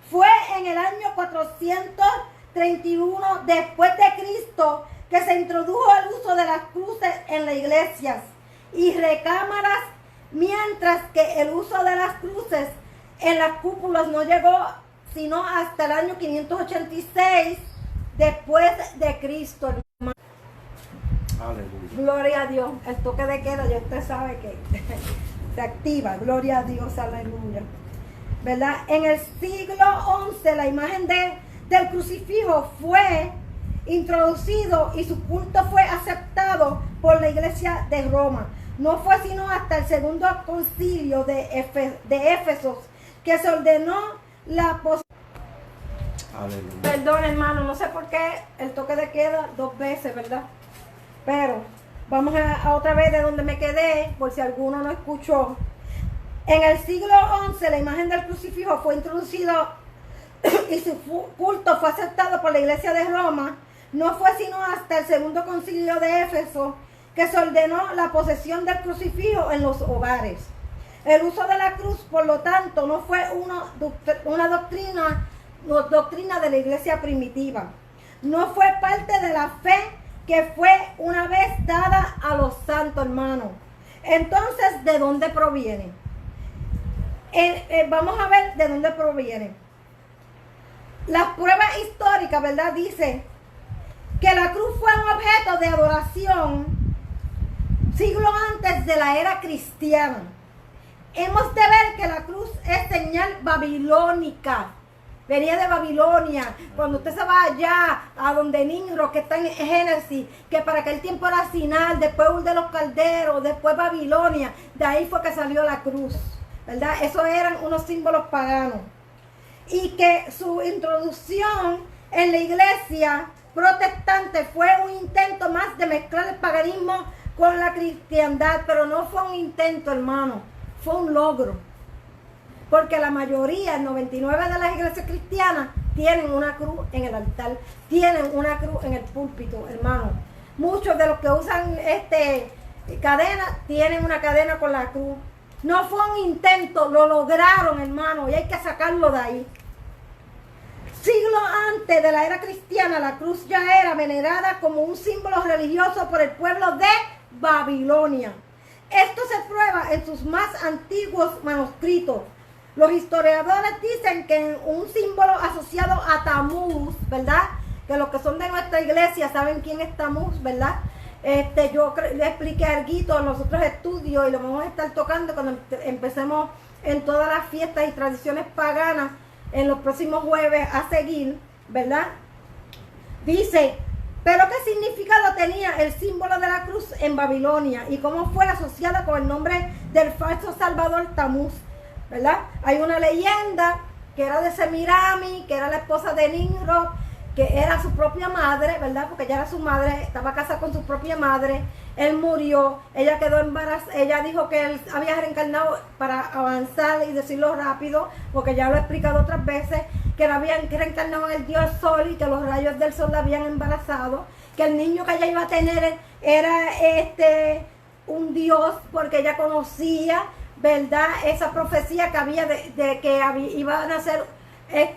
Fue en el año 431 después de Cristo que se introdujo el uso de las cruces en las iglesias y recámaras, mientras que el uso de las cruces en las cúpulas no llegó sino hasta el año 586 después de Cristo, hermano. Aleluya. Gloria a Dios. El toque de queda, ya usted sabe que se activa. Gloria a Dios, aleluya. ¿Verdad? En el siglo XI la imagen del crucifijo fue introducido y su culto fue aceptado por la iglesia de Roma. No fue sino hasta el segundo concilio de Éfeso que se ordenó la Aleluya. Perdón, hermano, no sé por qué el toque de queda 2 veces, ¿verdad? Pero vamos a otra vez de donde me quedé, por si alguno no escuchó. En el siglo XI la imagen del crucifijo fue introducido y su culto fue aceptado por la iglesia de Roma. No fue sino hasta el segundo concilio de Éfeso que se ordenó la posesión del crucifijo en los hogares. El uso de la cruz, por lo tanto, no fue una doctrina de la iglesia primitiva. No fue parte de la fe que fue una vez dada a los santos, hermanos. Entonces, ¿de dónde proviene? Vamos a ver de dónde proviene. Las pruebas históricas, ¿verdad? Dice que la cruz fue un objeto de adoración siglos antes de la era cristiana. Hemos de ver que la cruz es señal babilónica. Venía de Babilonia. Cuando usted se va allá a donde Nimrod, que está en Génesis, que para aquel tiempo era Sinai, después Ur de los Calderos, después Babilonia, de ahí fue que salió la cruz, ¿verdad? Esos eran unos símbolos paganos. Y que su introducción en la iglesia protestante fue un intento más de mezclar el paganismo con la cristiandad, pero no fue un intento, hermano, fue un logro. Porque la mayoría, el 99% de las iglesias cristianas, tienen una cruz en el altar, tienen una cruz en el púlpito, hermano. Muchos de los que usan cadena, tienen una cadena con la cruz. No fue un intento, lo lograron, hermano, y hay que sacarlo de ahí. Siglos antes de la era cristiana, la cruz ya era venerada como un símbolo religioso por el pueblo de Babilonia. Esto se prueba en sus más antiguos manuscritos. Los historiadores dicen que un símbolo asociado a Tamuz, ¿verdad? Que los que son de nuestra iglesia saben quién es Tamuz, ¿verdad? Yo le expliqué algo en los otros estudios y lo vamos a estar tocando cuando empecemos en todas las fiestas y tradiciones paganas en los próximos jueves a seguir, ¿verdad? Dice, pero ¿qué significado tenía el símbolo de la cruz en Babilonia y cómo fue asociada con el nombre del falso salvador Tamuz, ¿verdad? Hay una leyenda que era de Semirami, que era la esposa de Nimrod, que era su propia madre, ¿verdad? Porque ella era su madre, estaba casada con su propia madre. Él murió, ella quedó embarazada, ella dijo que él había reencarnado para avanzar y decirlo rápido, porque ya lo he explicado otras veces, que él había reencarnado en el dios sol y que los rayos del sol la habían embarazado, que el niño que ella iba a tener era un dios, porque ella conocía, ¿verdad? Esa profecía que había de que iba a nacer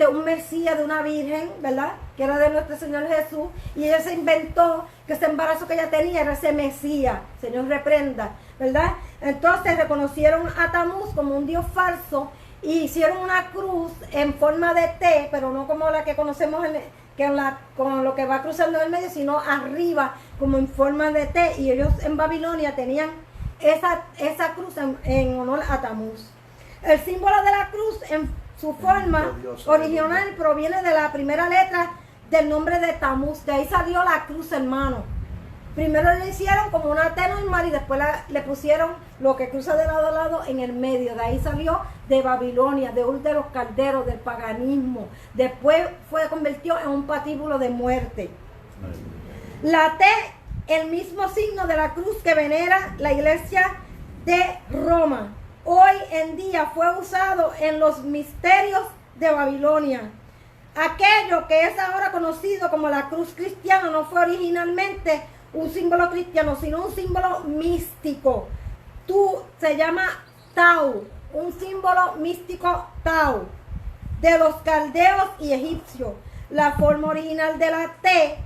un Mesías de una virgen, ¿verdad? Que era de nuestro Señor Jesús, y ella se inventó que ese embarazo que ella tenía era ese Mesías, Señor reprenda, ¿verdad? Entonces reconocieron a Tamuz como un dios falso y hicieron una cruz en forma de T, pero no como la que conocemos con lo que va cruzando en el medio, sino arriba como en forma de T, y ellos en Babilonia tenían esa cruz en honor a Tamuz. El símbolo de la cruz en su forma original proviene de la primera letra del nombre de Tamuz. De ahí salió la cruz, hermano. Primero le hicieron como una T normal y después le pusieron lo que cruza de lado a lado en el medio. De ahí salió de Babilonia, de Ur de los Calderos, del paganismo. Después convirtió en un patíbulo de muerte. La T, el mismo signo de la cruz que venera la iglesia de Roma. Hoy en día fue usado en los misterios de Babilonia. Aquello que es ahora conocido como la cruz cristiana no fue originalmente un símbolo cristiano, sino un símbolo místico. Se llama Tau, un símbolo místico Tau, de los caldeos y egipcios. La forma original de la T,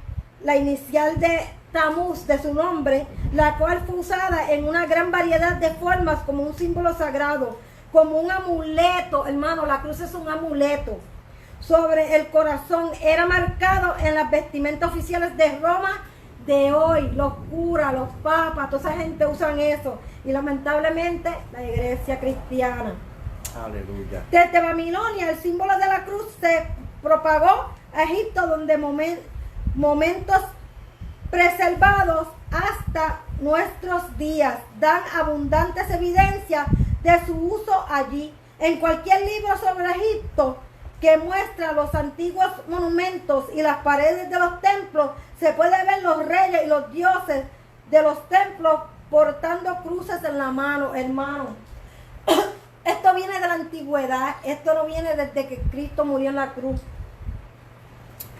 la inicial de Tamuz, de su nombre, la cual fue usada en una gran variedad de formas como un símbolo sagrado, como un amuleto, hermano. La cruz es un amuleto sobre el corazón, era marcado en las vestimentas oficiales de Roma de hoy. Los curas, los papas, toda esa gente usan eso, y lamentablemente la iglesia cristiana. Aleluya. Desde Babilonia el símbolo de la cruz se propagó a Egipto, donde momentos preservados hasta nuestros días dan abundantes evidencias de su uso allí. En cualquier libro sobre Egipto que muestra los antiguos monumentos y las paredes de los templos, se puede ver los reyes y los dioses de los templos portando cruces en la mano, hermano. Esto viene de la antigüedad, esto no viene desde que Cristo murió en la cruz.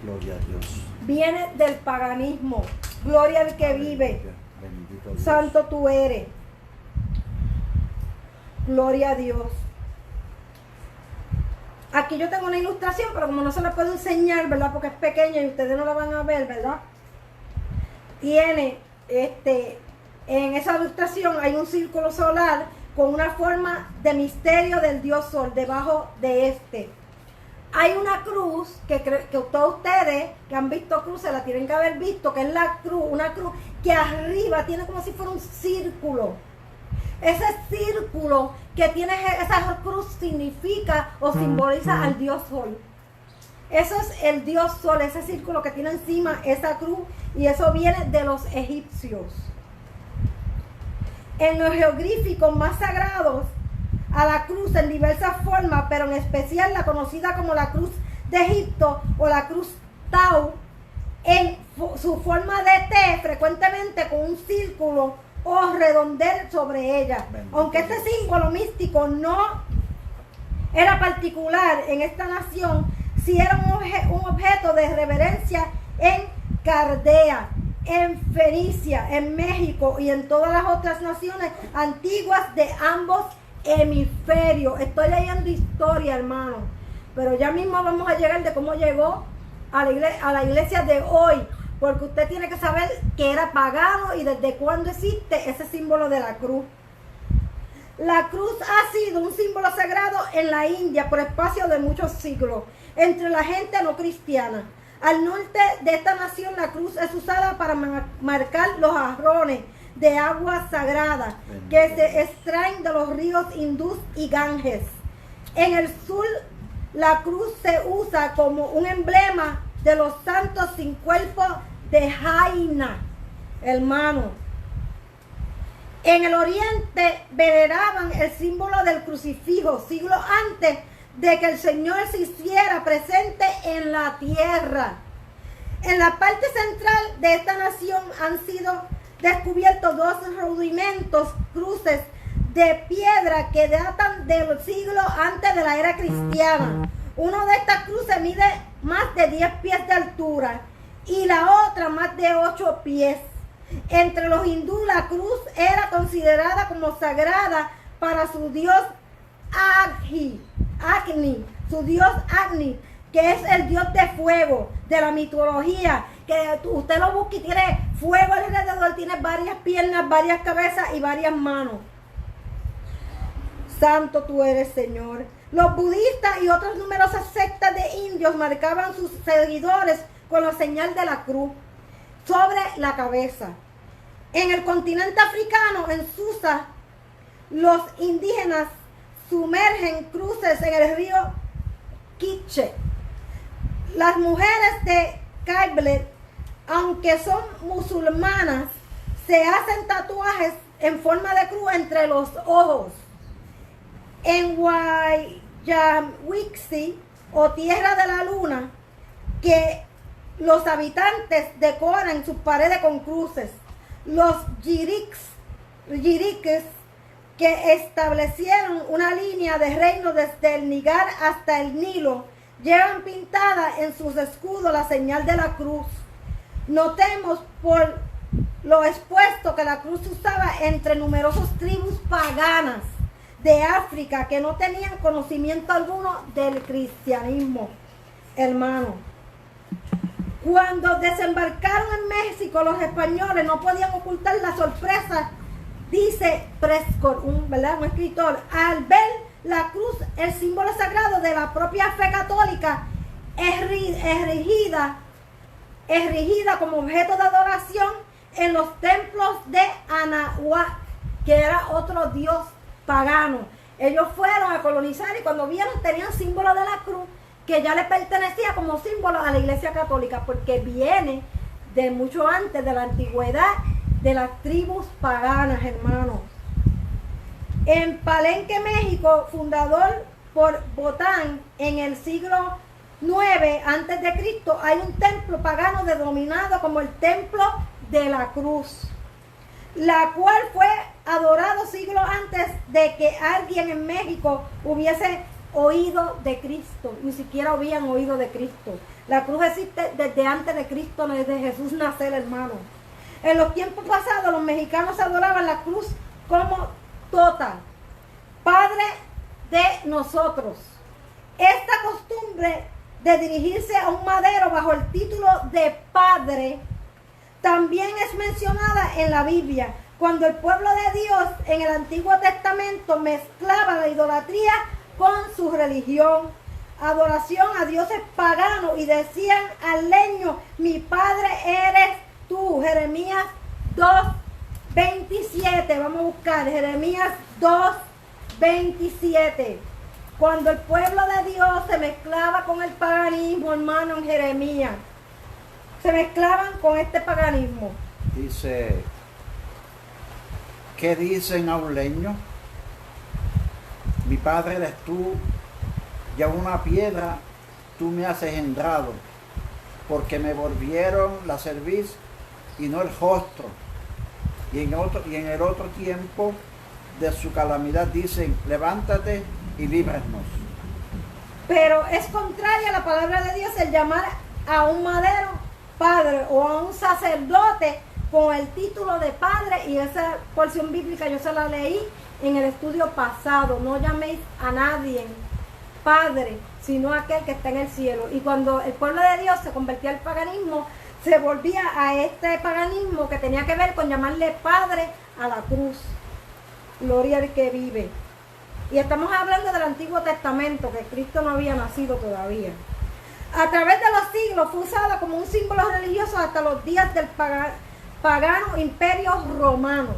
Gloria a Dios. Viene del paganismo. Gloria al que vive. Santo tú eres. Gloria a Dios. Aquí yo tengo una ilustración, pero como no se la puedo enseñar, ¿verdad? Porque es pequeña y ustedes no la van a ver, ¿verdad? tiene, en esa ilustración hay un círculo solar con una forma de misterio del Dios Sol debajo de este. Hay una cruz que todos ustedes que han visto cruces la tienen que haber visto, que es la cruz, una cruz que arriba tiene como si fuera un círculo. Ese círculo que tiene esa cruz significa o simboliza al Dios Sol. Eso es el Dios Sol, ese círculo que tiene encima esa cruz, y eso viene de los egipcios. En los jeroglíficos más sagrados a la cruz en diversas formas, pero en especial la conocida como la cruz de Egipto o la cruz Tau, en su forma de T, frecuentemente con un círculo o redondel sobre ella. Aunque este símbolo místico no era particular en esta nación, sí era un objeto de reverencia en Caldea, en Fenicia, en México y en todas las otras naciones antiguas de ambos hemisferios. Estoy leyendo historia, hermano, pero ya mismo vamos a llegar de cómo llegó a la iglesia de hoy, porque usted tiene que saber que era pagano y desde cuándo existe ese símbolo de la cruz. La cruz ha sido un símbolo sagrado en la India por espacio de muchos siglos entre la gente no cristiana. Al norte de esta nación la cruz es usada para marcar los jarrones de agua sagrada que se extraen de los ríos Indus y Ganges. En el sur la cruz se usa como un emblema de los santos sin cuerpo de Jaina, hermano. En el oriente veneraban el símbolo del crucifijo siglos antes de que el Señor se hiciera presente en la tierra. En la parte central de esta nación han sido descubiertos dos rudimentos cruces de piedra que datan del siglo antes de la era cristiana. Una de estas cruces mide más de 10 pies de altura y la otra más de 8 pies. Entre los hindúes la cruz era considerada como sagrada para su dios Agni, su dios Agni, que es el dios de fuego de la mitología, que usted lo busca y tiene fuego alrededor, tiene varias piernas, varias cabezas y varias manos. Santo tú eres, Señor. Los budistas y otras numerosas sectas de indios marcaban sus seguidores con la señal de la cruz sobre la cabeza. En el continente africano, en Susa, los indígenas sumergen cruces en el río Quiche. Las mujeres de Kaiblet, aunque son musulmanas, se hacen tatuajes en forma de cruz entre los ojos. En Wayawiksi, o Tierra de la Luna, que los habitantes decoran sus paredes con cruces. Los yiriques, que establecieron una línea de reino desde el Níger hasta el Nilo, llevan pintada en sus escudos la señal de la cruz. Notemos por lo expuesto que la cruz se usaba entre numerosas tribus paganas de África que no tenían conocimiento alguno del cristianismo, hermano. Cuando desembarcaron en México, los españoles no podían ocultar la sorpresa, dice Prescott, un escritor, al ver la cruz, el símbolo sagrado de la propia fe católica, erigida como objeto de adoración en los templos de Anahuac, que era otro dios pagano. Ellos fueron a colonizar y cuando vieron tenían símbolo de la cruz que ya le pertenecía como símbolo a la Iglesia Católica, porque viene de mucho antes de la antigüedad de las tribus paganas, hermanos. En Palenque, México, fundador por Botán en el siglo 9 antes de Cristo, hay un templo pagano denominado como el Templo de la Cruz, la cual fue adorado siglos antes de que alguien en México hubiese oído de Cristo, ni siquiera habían oído de Cristo. La cruz existe desde antes de Cristo, desde Jesús nacer, hermano. En los tiempos pasados los mexicanos adoraban la cruz como Tota, Padre de nosotros. Esta costumbre de dirigirse a un madero bajo el título de Padre también es mencionada en la Biblia, cuando el pueblo de Dios en el Antiguo Testamento mezclaba la idolatría con su religión, adoración a dioses paganos, y decían al leño: mi padre eres tú. Jeremías 2:27, vamos a buscar Jeremías 2:27. Cuando el pueblo de Dios se mezclaba con el paganismo, hermano, en Jeremías, se mezclaban con este paganismo. Dice, ¿qué dicen a un leño? Mi padre eres tú, y a una piedra tú me has engendrado, porque me volvieron la cerviz y no el rostro. Y en el otro tiempo de su calamidad dicen, levántate y líbranos. Pero es contraria a la palabra de Dios el llamar a un madero padre o a un sacerdote con el título de padre, y esa porción bíblica yo se la leí en el estudio pasado. No llaméis a nadie padre, sino aquel que está en el cielo. Y cuando el pueblo de Dios se convertía al paganismo, se volvía a este paganismo que tenía que ver con llamarle padre a la cruz. Gloria al que vive. Y estamos hablando del Antiguo Testamento, que Cristo no había nacido todavía. A través de los siglos fue usada como un símbolo religioso hasta los días del pagano imperio romano.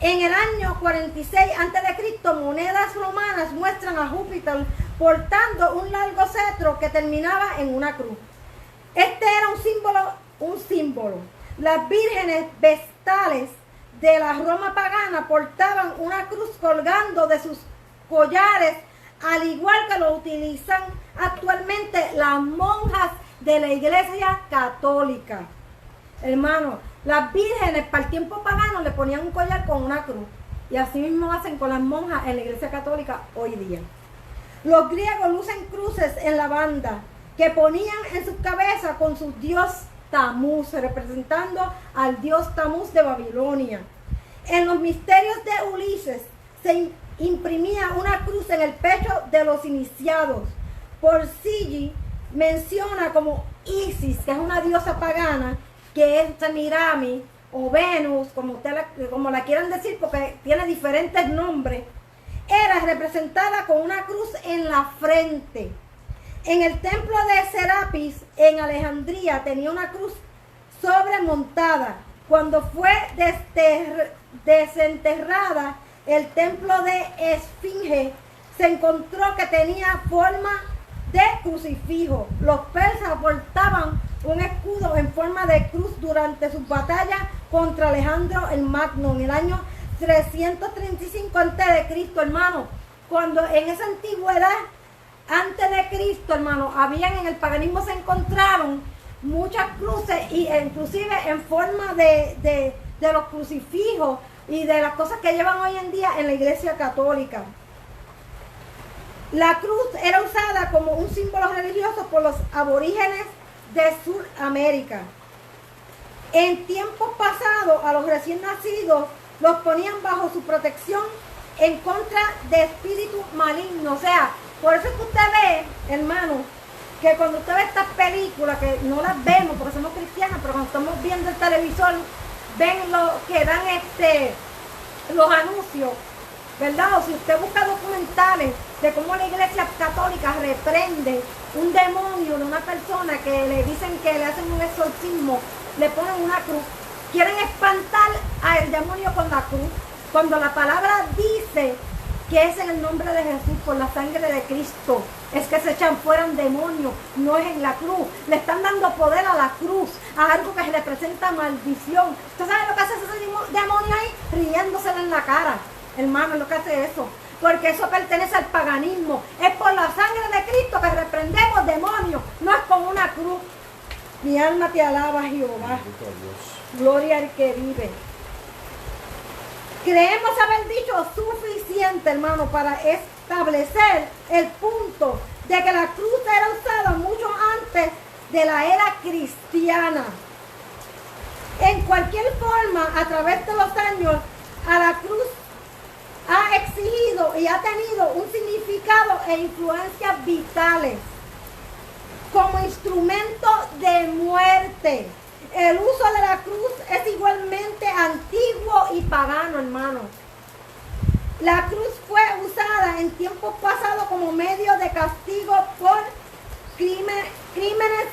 En el año 46 a.C., monedas romanas muestran a Júpiter portando un largo cetro que terminaba en una cruz. Este era un símbolo. Las vírgenes vestales de la Roma pagana portaban una cruz colgando de sus collares, al igual que lo utilizan actualmente las monjas de la Iglesia Católica. Hermano, las vírgenes para el tiempo pagano le ponían un collar con una cruz, y así mismo hacen con las monjas en la Iglesia Católica hoy día. Los griegos lucen cruces en la banda que ponían en sus cabezas con su dios Tamuz, representando al dios Tamuz de Babilonia. En los misterios de Ulises se imprimía una cruz en el pecho de los iniciados. Porcigi menciona como Isis, que es una diosa pagana, que es Semiramis o Venus, como la quieran decir, porque tiene diferentes nombres, era representada con una cruz en la frente. En el templo de Serapis en Alejandría tenía una cruz sobremontada. Cuando fue desenterrada el templo de Esfinge, se encontró que tenía forma de crucifijo. Los persas portaban un escudo en forma de cruz durante sus batallas contra Alejandro el Magno en el año 335 a.C., hermano. Cuando en esa antigüedad, antes de Cristo, hermano, habían en el paganismo, se encontraron muchas cruces, y inclusive en forma de los crucifijos y de las cosas que llevan hoy en día en la Iglesia Católica. La cruz era usada como un símbolo religioso por los aborígenes de Sudamérica. En tiempos pasados, a los recién nacidos los ponían bajo su protección en contra de espíritus malignos. O sea, por eso es que usted ve, hermano, que cuando usted ve estas películas, que no las vemos porque somos cristianos, pero cuando estamos viendo el televisor, ven lo que dan los anuncios, ¿verdad? O si usted busca documentales de cómo la Iglesia Católica reprende un demonio de una persona que le dicen que le hacen un exorcismo, le ponen una cruz, quieren espantar al demonio con la cruz, cuando la palabra dice que es en el nombre de Jesús, por la sangre de Cristo, es que se echan fuera demonios, no es en la cruz. Le están dando poder a la cruz, a algo que representa maldición. ¿Usted sabe lo que hace ese demonio ahí? Riéndosele en la cara. Hermano, es lo que hace eso, porque eso pertenece al paganismo. Es por la sangre de Cristo que reprendemos demonios, no es con una cruz. Mi alma te alaba, Jehová. Gloria al que vive. Creemos haber dicho suficiente, hermano, para establecer el punto de que la cruz era usada mucho antes de la era cristiana. En cualquier forma, a través de los años, a la cruz ha exigido y ha tenido un significado e influencias vitales como instrumento de muerte. El uso de la cruz es igualmente antiguo y pagano, hermano. La cruz fue usada en tiempos pasados como medio de castigo por crímenes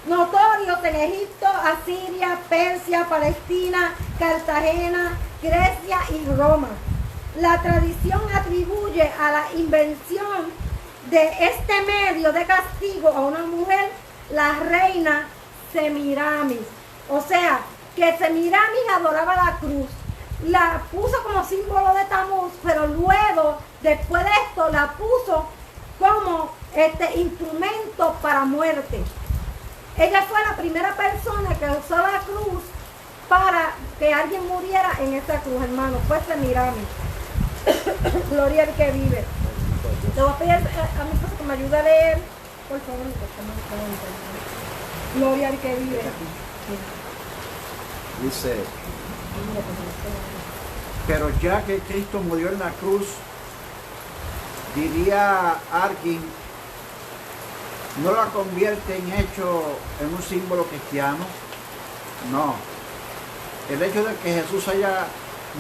notorios en Egipto, Asiria, Persia, Palestina, Cartagena, Grecia y Roma. La tradición atribuye a la invención de este medio de castigo a una mujer, la reina Semiramis. O sea, que Semiramis adoraba la cruz. La puso como símbolo de Tamuz, pero luego, después de esto, la puso como instrumento para muerte. Ella fue la primera persona que usó la cruz para que alguien muriera en esa cruz, hermano. Fue Semiramis. Gloria al que vive. Le voy a pedir a mi esposa que me ayude a leer, por favor. Gloria al que vive. Dice, pero ya que Cristo murió en la cruz, diría alguien, no la convierte en hecho en un símbolo cristiano. No. El hecho de que Jesús haya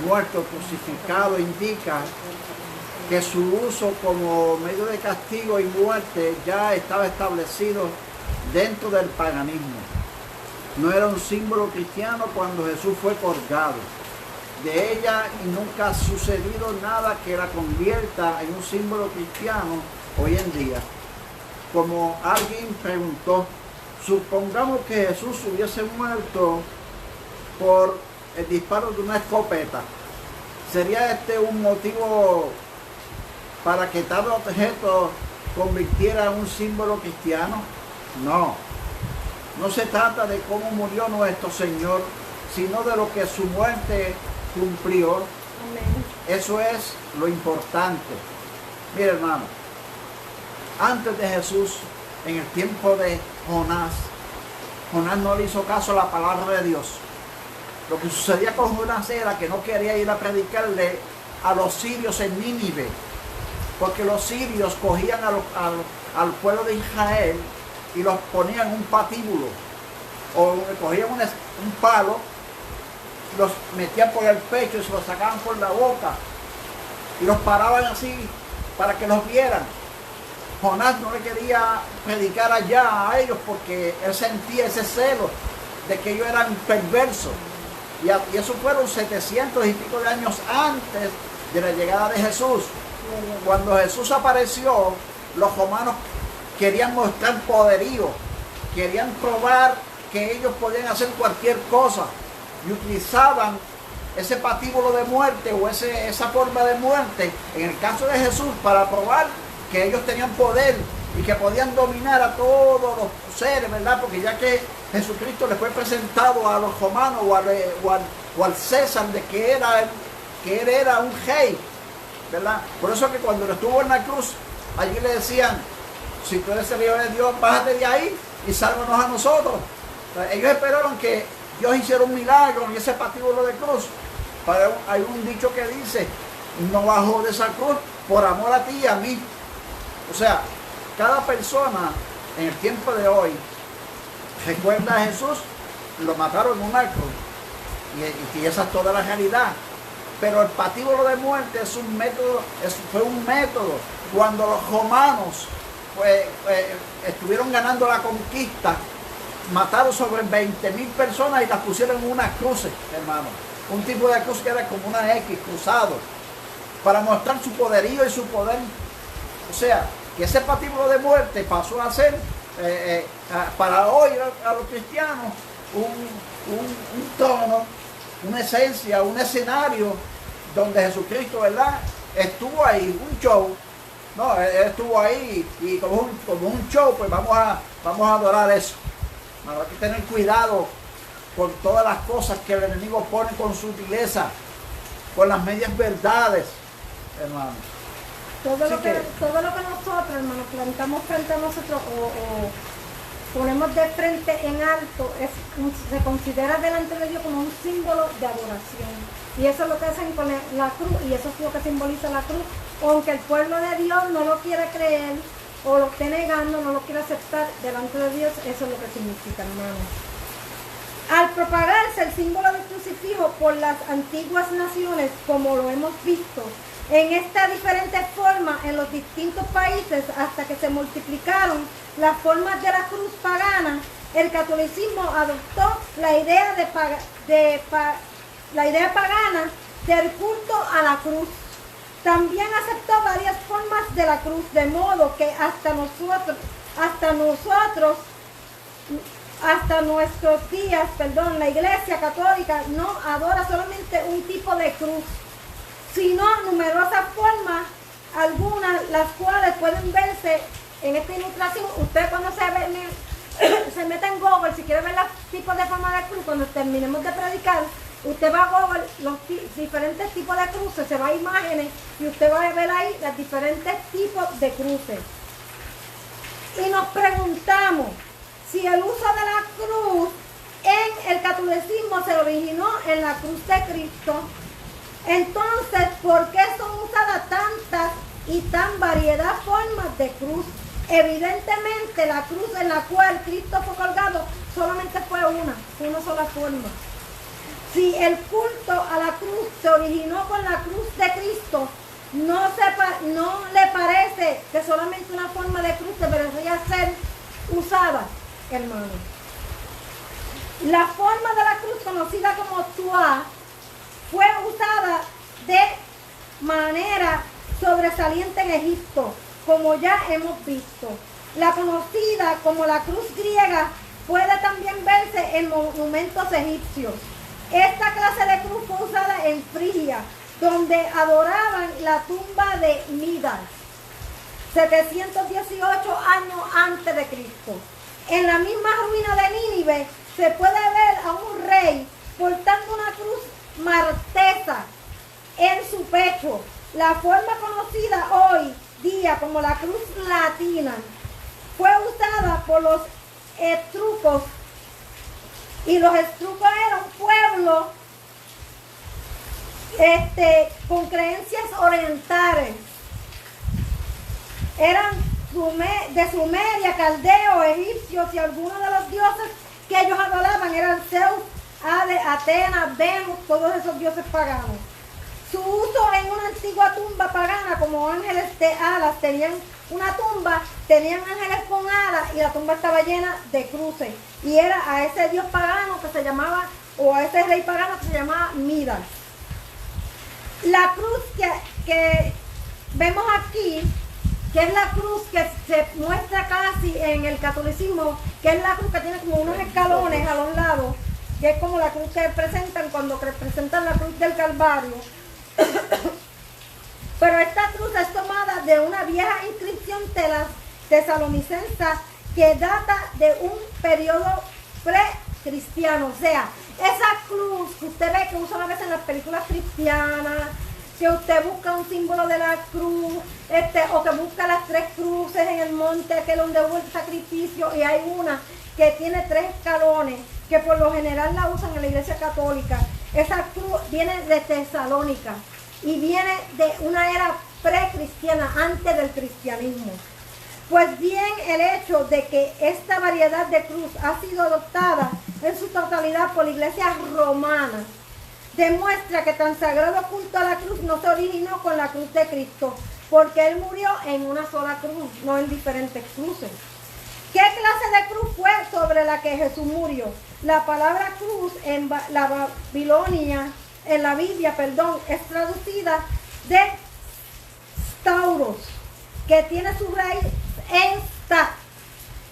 muerto, crucificado, indica que su uso como medio de castigo y muerte ya estaba establecido dentro del paganismo. No era un símbolo cristiano cuando Jesús fue colgado de ella, y nunca ha sucedido nada que la convierta en un símbolo cristiano hoy en día. Como alguien preguntó, supongamos que Jesús hubiese muerto por el disparo de una escopeta, ¿sería este un motivo para que tal objeto convirtiera en un símbolo cristiano? No. No se trata de cómo murió nuestro Señor, sino de lo que su muerte cumplió. Amén. Eso es lo importante. Mire, hermano, antes de Jesús, en el tiempo de Jonás no le hizo caso a la palabra de Dios. Lo que sucedía con Jonás era que no quería ir a predicarle a los sirios en Nínive, porque los sirios cogían al pueblo de Israel y los ponían en un patíbulo, o cogían un palo, los metían por el pecho y se los sacaban por la boca y los paraban así para que los vieran. Jonás no le quería predicar allá a ellos porque él sentía ese celo de que ellos eran perversos, y eso fueron 700 y pico de años antes de la llegada de Jesús. Cuando Jesús apareció, los romanos querían mostrar poderío, querían probar que ellos podían hacer cualquier cosa, y utilizaban ese patíbulo de muerte o esa forma de muerte en el caso de Jesús para probar que ellos tenían poder y que podían dominar a todos los seres, ¿verdad? Porque ya que Jesucristo le fue presentado a los romanos o al César de que él era un rey, ¿verdad? Por eso que cuando estuvo en la cruz, allí le decían, si tú eres el Hijo de Dios, bájate de ahí y sálvanos a nosotros. Ellos esperaron que Dios hiciera un milagro en ese patíbulo de cruz. Hay un dicho que dice, no bajó de esa cruz por amor a ti y a mí. O sea, cada persona en el tiempo de hoy recuerda a Jesús, lo mataron en una cruz, y esa es toda la realidad. Pero el patíbulo de muerte es un método, fue un método. Cuando los romanos estuvieron ganando la conquista, mataron sobre 20,000 personas y las pusieron en unas cruces, hermano. Un tipo de cruz que era como una X, cruzado, para mostrar su poderío y su poder. O sea, que ese patíbulo de muerte pasó a ser, para hoy a los cristianos, un trono, una esencia, un escenario donde Jesucristo, ¿verdad?, estuvo ahí, un show. No, él estuvo ahí y como un show, pues vamos a adorar eso. Hay que tener cuidado con todas las cosas que el enemigo pone con sutileza, con las medias verdades, hermano. Todo lo que nosotros, hermano, plantamos frente a nosotros o ponemos de frente en alto, se considera delante de Dios como un símbolo de adoración. Y eso es lo que hacen con la cruz, y eso es lo que simboliza la cruz. Aunque el pueblo de Dios no lo quiera creer, o lo esté negando, no lo quiera aceptar delante de Dios, eso es lo que significa, hermano. Al propagarse el símbolo del crucifijo por las antiguas naciones, como lo hemos visto, en esta diferente forma en los distintos países hasta que se multiplicaron las formas de la cruz pagana, el catolicismo adoptó la idea pagana del culto a la cruz. También aceptó varias formas de la cruz, de modo que hasta nuestros días, la Iglesia Católica no adora solamente un tipo de cruz, sino numerosas formas, algunas las cuales pueden verse en esta ilustración. Usted cuando se mete en Google, si quiere ver los tipos de formas de cruz, cuando terminemos de predicar, usted va a Google los diferentes tipos de cruces, se va a imágenes y usted va a ver ahí los diferentes tipos de cruces. Y nos preguntamos si el uso de la cruz en el catolicismo se originó en la cruz de Cristo. Entonces, ¿por qué son usadas tantas y tan variedad formas de cruz? Evidentemente, la cruz en la cual Cristo fue colgado solamente fue una sola forma. Si el culto a la cruz se originó con la cruz de Cristo, no le parece que solamente una forma de cruz debería ser usada, hermano. La forma de la cruz conocida como Tuá fue usada de manera sobresaliente en Egipto, como ya hemos visto. La conocida como la cruz griega puede también verse en monumentos egipcios. Esta clase de cruz fue usada en Frigia, donde adoraban la tumba de Midas, 718 años antes de Cristo. En la misma ruina de Nínive se puede ver a un rey portando una cruz martesa en su pecho. La forma conocida hoy día como la cruz latina fue usada por los etruscos, y los etruscos eran un pueblo con creencias orientales. Eran de Sumeria, caldeos, egipcios, y algunos de los dioses que ellos adoraban eran Zeus, Hades, Atenas, Venus, todos esos dioses paganos. Su uso en una antigua tumba pagana como ángeles de alas, tenían una tumba, tenían ángeles con alas y la tumba estaba llena de cruces. Y era a ese dios pagano que se llamaba, o a ese rey pagano que se llamaba Midas. La cruz que vemos aquí, que es la cruz que se muestra casi en el catolicismo, que es la cruz que tiene como unos escalones a los lados, que es como la cruz que presentan cuando presentan la cruz del Calvario. Pero esta cruz es tomada de una vieja inscripción tesalonicense que data de un periodo precristiano. O sea, esa cruz que usted ve que usan a veces en las películas cristianas, que usted busca un símbolo de la cruz, o que busca las 3 cruces en el monte, aquel donde hubo el sacrificio, y hay una que tiene 3 escalones, que por lo general la usan en la Iglesia Católica. Esa cruz viene de Tesalónica y viene de una era precristiana, antes del cristianismo. Pues bien, el hecho de que esta variedad de cruz ha sido adoptada en su totalidad por la Iglesia romana demuestra que tan sagrado culto a la cruz no se originó con la cruz de Cristo, porque Él murió en una sola cruz, no en diferentes cruces. ¿Qué clase de cruz fue sobre la que Jesús murió? La palabra cruz en la Biblia, es traducida de stauros, que tiene su raíz en sta,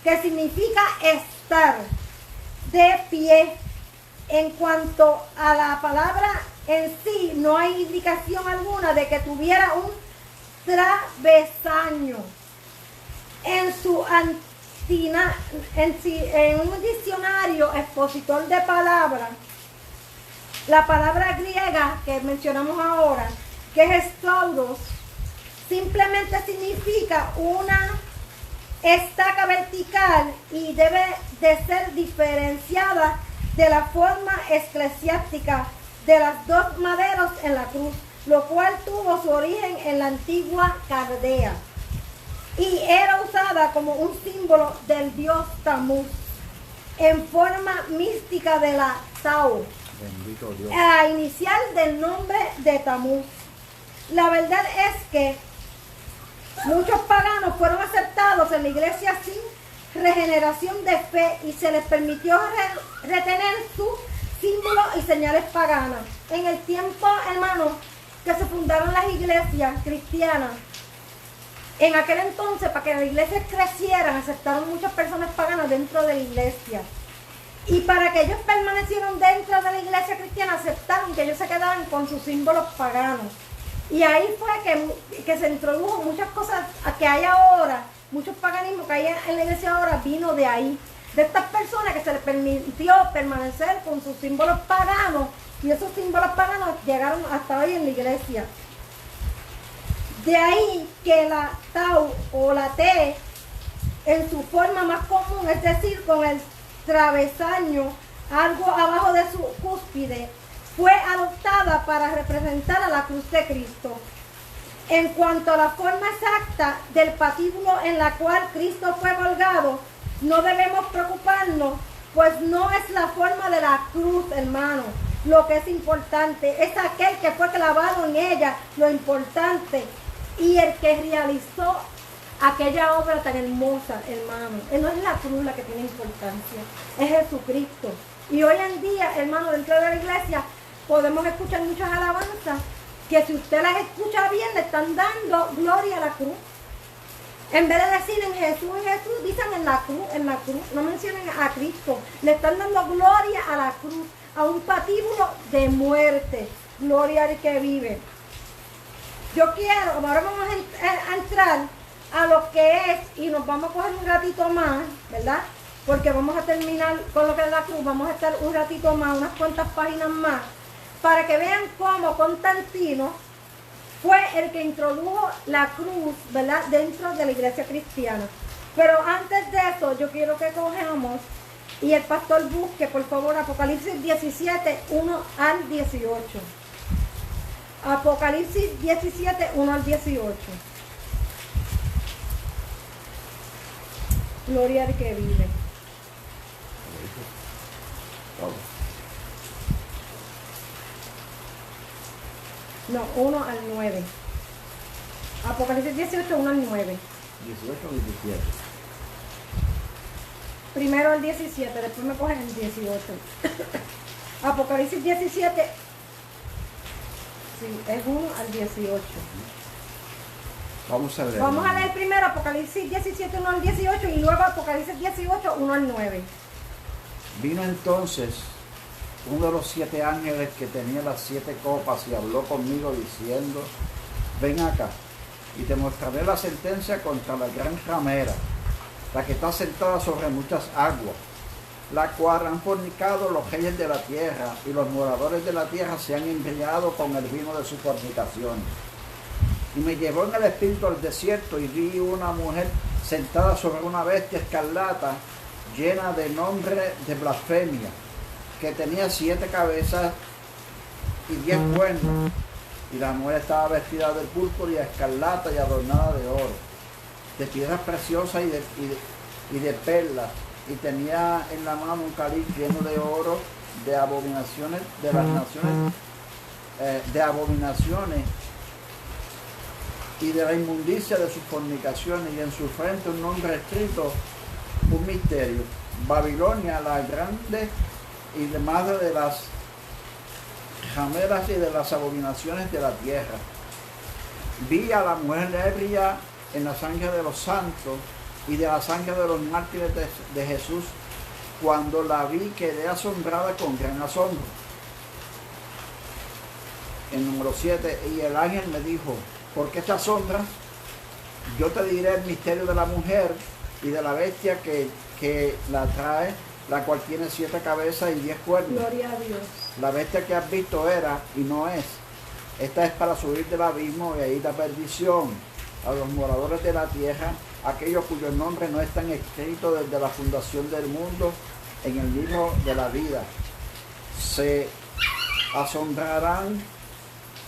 que significa estar de pie. En cuanto a la palabra en sí, no hay indicación alguna de que tuviera un travesaño. En un diccionario expositor de palabras, la palabra griega que mencionamos ahora, que es stauros, simplemente significa una estaca vertical y debe de ser diferenciada de la forma eclesiástica de las 2 maderos en la cruz, lo cual tuvo su origen en la antigua Caldea y era usada como un símbolo del dios Tamuz. en forma mística de la Tau, Bendito Dios. la inicial del nombre de Tamuz. La verdad es que muchos paganos fueron aceptados en la iglesia sin regeneración de fe y se les permitió retener sus símbolos y señales paganas. En el tiempo, hermanos, que se fundaron las iglesias cristianas, en aquel entonces, para que las iglesias crecieran, aceptaron muchas personas paganas dentro de la iglesia. Y para que ellos permanecieran dentro de la iglesia cristiana, aceptaron que ellos se quedaran con sus símbolos paganos. Y ahí fue que se introdujo muchas cosas que hay ahora, muchos paganismos que hay en la iglesia ahora, vino de ahí. De estas personas que se les permitió permanecer con sus símbolos paganos, y esos símbolos paganos llegaron hasta hoy en la iglesia. De ahí que la Tau o la T, en su forma más común, es decir, con el travesaño algo abajo de su cúspide, fue adoptada para representar a la cruz de Cristo. En cuanto a la forma exacta del patíbulo en la cual Cristo fue colgado, no debemos preocuparnos, pues no es la forma de la cruz, hermano. Lo que es importante es aquel que fue clavado en ella, lo importante, y el que realizó aquella obra tan hermosa, hermano. No es la cruz la que tiene importancia, es Jesucristo. Y hoy en día, hermano, dentro de la iglesia podemos escuchar muchas alabanzas que si usted las escucha bien, le están dando gloria a la cruz. En vez de decir en Jesús, dicen en la cruz, no mencionen a Cristo. Le están dando gloria a la cruz, a un patíbulo de muerte. Gloria al que vive. Yo quiero, ahora vamos a entrar a lo que es, y nos vamos a coger un ratito más, ¿verdad? Porque vamos a terminar con lo que es la cruz, vamos a estar un ratito más, unas cuantas páginas más, para que vean cómo Constantino fue el que introdujo la cruz, ¿verdad?, dentro de la iglesia cristiana. Pero antes de eso, yo quiero que cojamos y el pastor busque, por favor, Apocalipsis 17, 1 al 18. Apocalipsis 17, 1 al 18. Gloria al que vive. No, 1 al 9. Apocalipsis 18, 1 al 9. 18 o 17. Primero el 17, después me cogen el 18. Apocalipsis 17. Sí, es 1 al 18. Vamos a leer. Vamos a leer primero Apocalipsis 17, 1 al 18 y luego Apocalipsis 18, 1 al 9. Vino entonces uno de los 7 ángeles que tenía las 7 copas y habló conmigo diciendo: ven acá y te mostraré la sentencia contra la gran ramera, la que está sentada sobre muchas aguas, la cual han fornicado los reyes de la tierra, y los moradores de la tierra se han embriagado con el vino de sus fornicaciones. Y me llevó en el espíritu al desierto y vi una mujer sentada sobre una bestia escarlata llena de nombre de blasfemia, que tenía 7 cabezas y 10 cuernos, y la mujer estaba vestida de púrpura y escarlata y adornada de oro, de piedras preciosas y de perlas, y tenía en la mano un cáliz lleno de oro, de abominaciones de las naciones, de abominaciones y de la inmundicia de sus fornicaciones, y en su frente un nombre escrito, un misterio: Babilonia la grande, y de madre de las rameras y de las abominaciones de la tierra. Vi a la mujer ebria en la sangre de los santos y de la sangre de los mártires de Jesús. Cuando la vi, quedé asombrada con gran asombro. El número 7, y el ángel me dijo: ¿por qué te asombras? Yo te diré el misterio de la mujer y de la bestia que la trae, la cual tiene 7 cabezas y 10 cuernos. Gloria a Dios. La bestia que has visto era y no es. Esta es para subir del abismo y ir a perdición a los moradores de la tierra, aquellos cuyos nombres no están escritos desde la fundación del mundo en el libro de la vida. Se asombrarán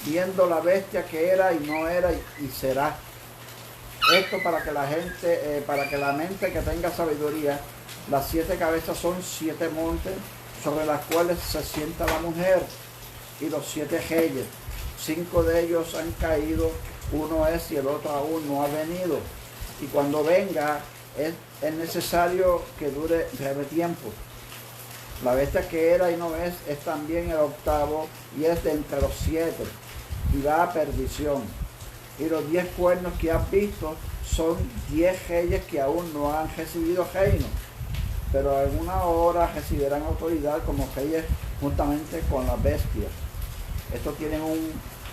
viendo la bestia que era y no era y será. Esto para que la gente, para que la mente que tenga sabiduría, las 7 cabezas son 7 montes sobre las cuales se sienta la mujer, y los 7 reyes. 5 de ellos han caído, uno es y el otro aún no ha venido. Y cuando venga, es necesario que dure breve tiempo. La bestia que era y no es también el octavo, y es de entre los 7, y va a perdición. Y los 10 cuernos que has visto son 10 reyes que aún no han recibido reino, pero en una hora recibirán autoridad como reyes juntamente con las bestias. Estos tienen un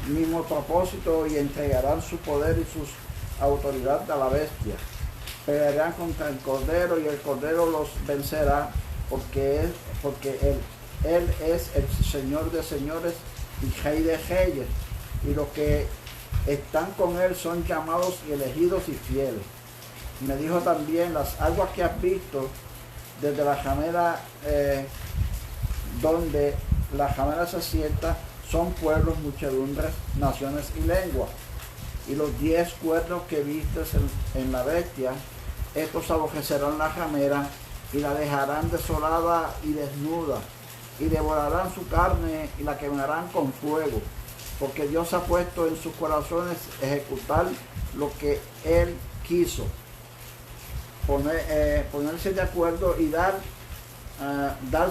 mismo propósito y entregarán su poder y su autoridad a la bestia. Pelearán contra el Cordero y el Cordero los vencerá, porque él es el Señor de señores y Rey de reyes, y los que están con él son llamados y elegidos y fieles. Y me dijo también, las aguas que has visto desde la ramera, donde la ramera se sienta, son pueblos, muchedumbres, naciones y lenguas. Y los 10 cuernos que vistes en la bestia, estos aborrecerán la ramera y la dejarán desolada y desnuda, y devorarán su carne y la quemarán con fuego, porque Dios ha puesto en sus corazones ejecutar lo que Él quiso, ponerse de acuerdo y dar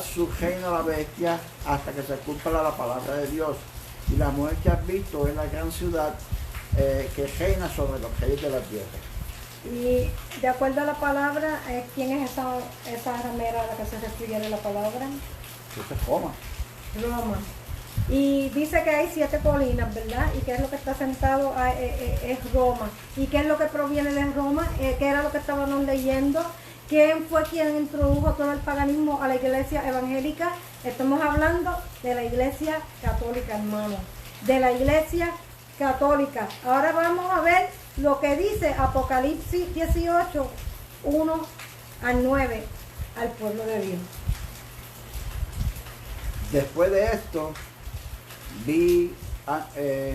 su reino a la bestia hasta que se cumpla la palabra de Dios. Y la mujer que has visto es la gran ciudad que reina sobre los reyes de la tierra. Y de acuerdo a la palabra, ¿quién es esa ramera a la que se refiere la palabra? Esa es Roma. Roma. Y dice que hay 7 colinas, ¿verdad? Y qué es lo que está sentado es Roma. ¿Y qué es lo que proviene de Roma? ¿Qué era lo que estábamos leyendo? ¿Quién fue quien introdujo todo el paganismo a la iglesia evangélica? Estamos hablando de la iglesia católica, hermano. De la iglesia católica. Ahora vamos a ver lo que dice Apocalipsis 18, 1 al 9, al pueblo de Dios. Después de esto, vi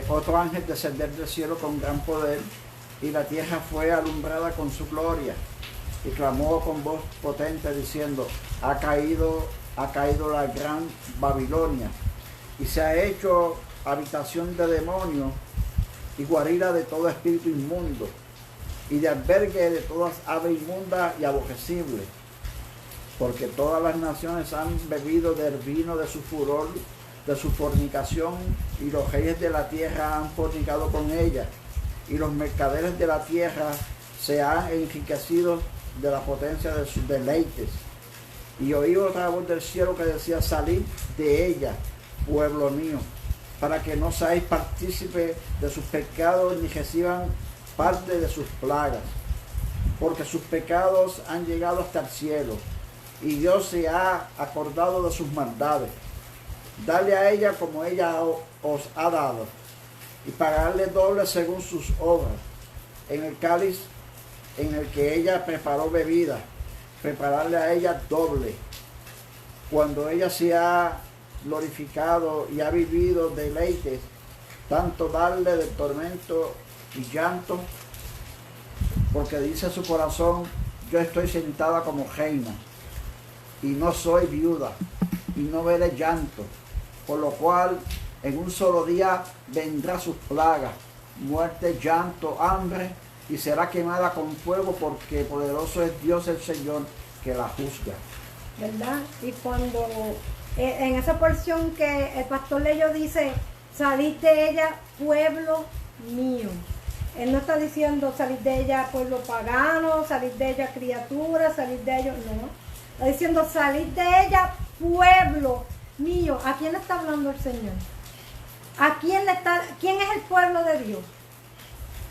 otro ángel descender del cielo con gran poder, y la tierra fue alumbrada con su gloria. Y clamó con voz potente diciendo, ha caído la gran Babilonia, y se ha hecho habitación de demonios y guarida de todo espíritu inmundo, y de albergue de todas aves inmundas y aborrecibles, porque todas las naciones han bebido del vino de su furor, de su fornicación, y los reyes de la tierra han fornicado con ella, y los mercaderes de la tierra se han enriquecido de la potencia de sus deleites. Y oí otra voz del cielo que decía, salid de ella, pueblo mío, para que no seáis partícipes de sus pecados ni reciban parte de sus plagas, porque sus pecados han llegado hasta el cielo, y Dios se ha acordado de sus maldades. Dale a ella como ella os ha dado, y pagarle doble según sus obras. En el cáliz en el que ella preparó bebida, prepararle a ella doble. Cuando ella se ha glorificado y ha vivido deleites, tanto darle de tormento y llanto, porque dice su corazón, yo estoy sentada como reina, y no soy viuda, y no veré llanto, por lo cual en un solo día vendrá sus plagas, muerte, llanto, hambre, y será quemada con fuego, porque poderoso es Dios el Señor que la juzga. ¿Verdad? Y cuando en esa porción que el pastor leyó dice, salid de ella, pueblo mío. Él no está diciendo salid de ella, pueblo pagano, salid de ella, criatura, salid de ellos, no. Está diciendo salid de ella, pueblo mío. ¿A quién le está hablando el Señor? ¿Quién es el pueblo de Dios?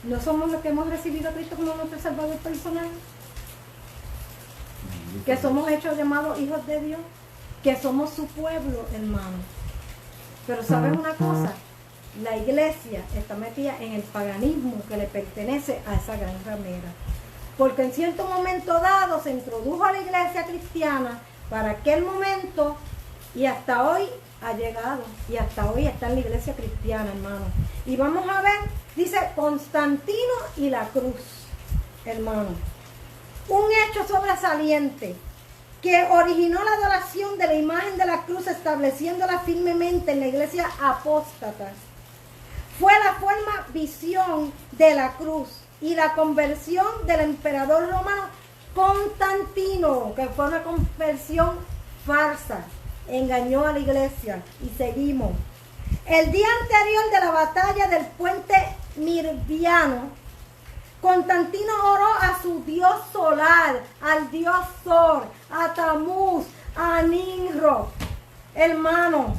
¿No somos los que hemos recibido a Cristo como nuestro Salvador personal? Que somos hechos llamados hijos de Dios, que somos su pueblo, hermano. Pero ¿sabes una cosa? La iglesia está metida en el paganismo que le pertenece a esa gran ramera. Porque en cierto momento dado se introdujo a la iglesia cristiana para aquel momento, y hasta hoy ha llegado, y hasta hoy está en la iglesia cristiana, hermano. Y vamos a ver, dice Constantino y la cruz. hermano. Un hecho sobresaliente que originó la adoración de la imagen de la cruz, estableciéndola firmemente en la iglesia apóstata, fue la forma visión de la cruz y la conversión del emperador romano Constantino, que fue una conversión falsa, engañó a la iglesia. Y seguimos. El día anterior de la batalla del puente Mirviano, Constantino oró a su dios solar, al dios Sol, a Tamuz, a Nimrod, hermano,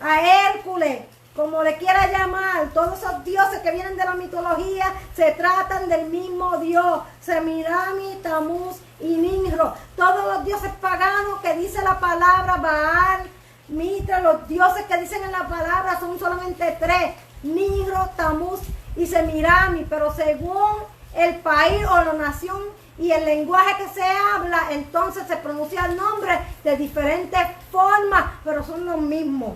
a Hércules, como le quiera llamar. Todos esos dioses que vienen de la mitología se tratan del mismo Dios. Semirami, Tamuz y Nimrod. Todos los dioses paganos que dice la palabra, Baal, Mitra, los dioses que dicen en la palabra son solamente tres: Nimrod, Tamuz y Semirami. Pero según el país o la nación y el lenguaje que se habla, entonces se pronuncia el nombre de diferentes formas, pero son los mismos.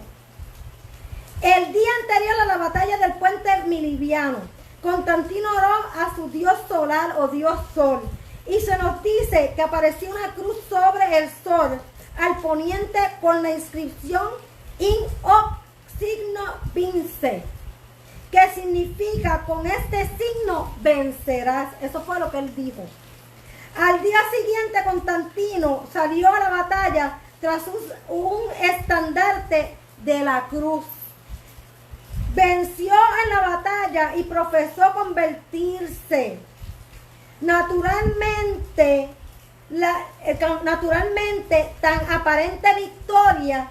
El día anterior a la batalla del puente Milviano, Constantino oró a su dios solar o dios Sol, y se nos dice que apareció una cruz sobre el sol al poniente con la inscripción In hoc signo vince, que significa: con este signo vencerás. Eso fue lo que él dijo. Al día siguiente, Constantino salió a la batalla tras un estandarte de la cruz. Venció en la batalla y profesó convertirse. Naturalmente, tan aparente victoria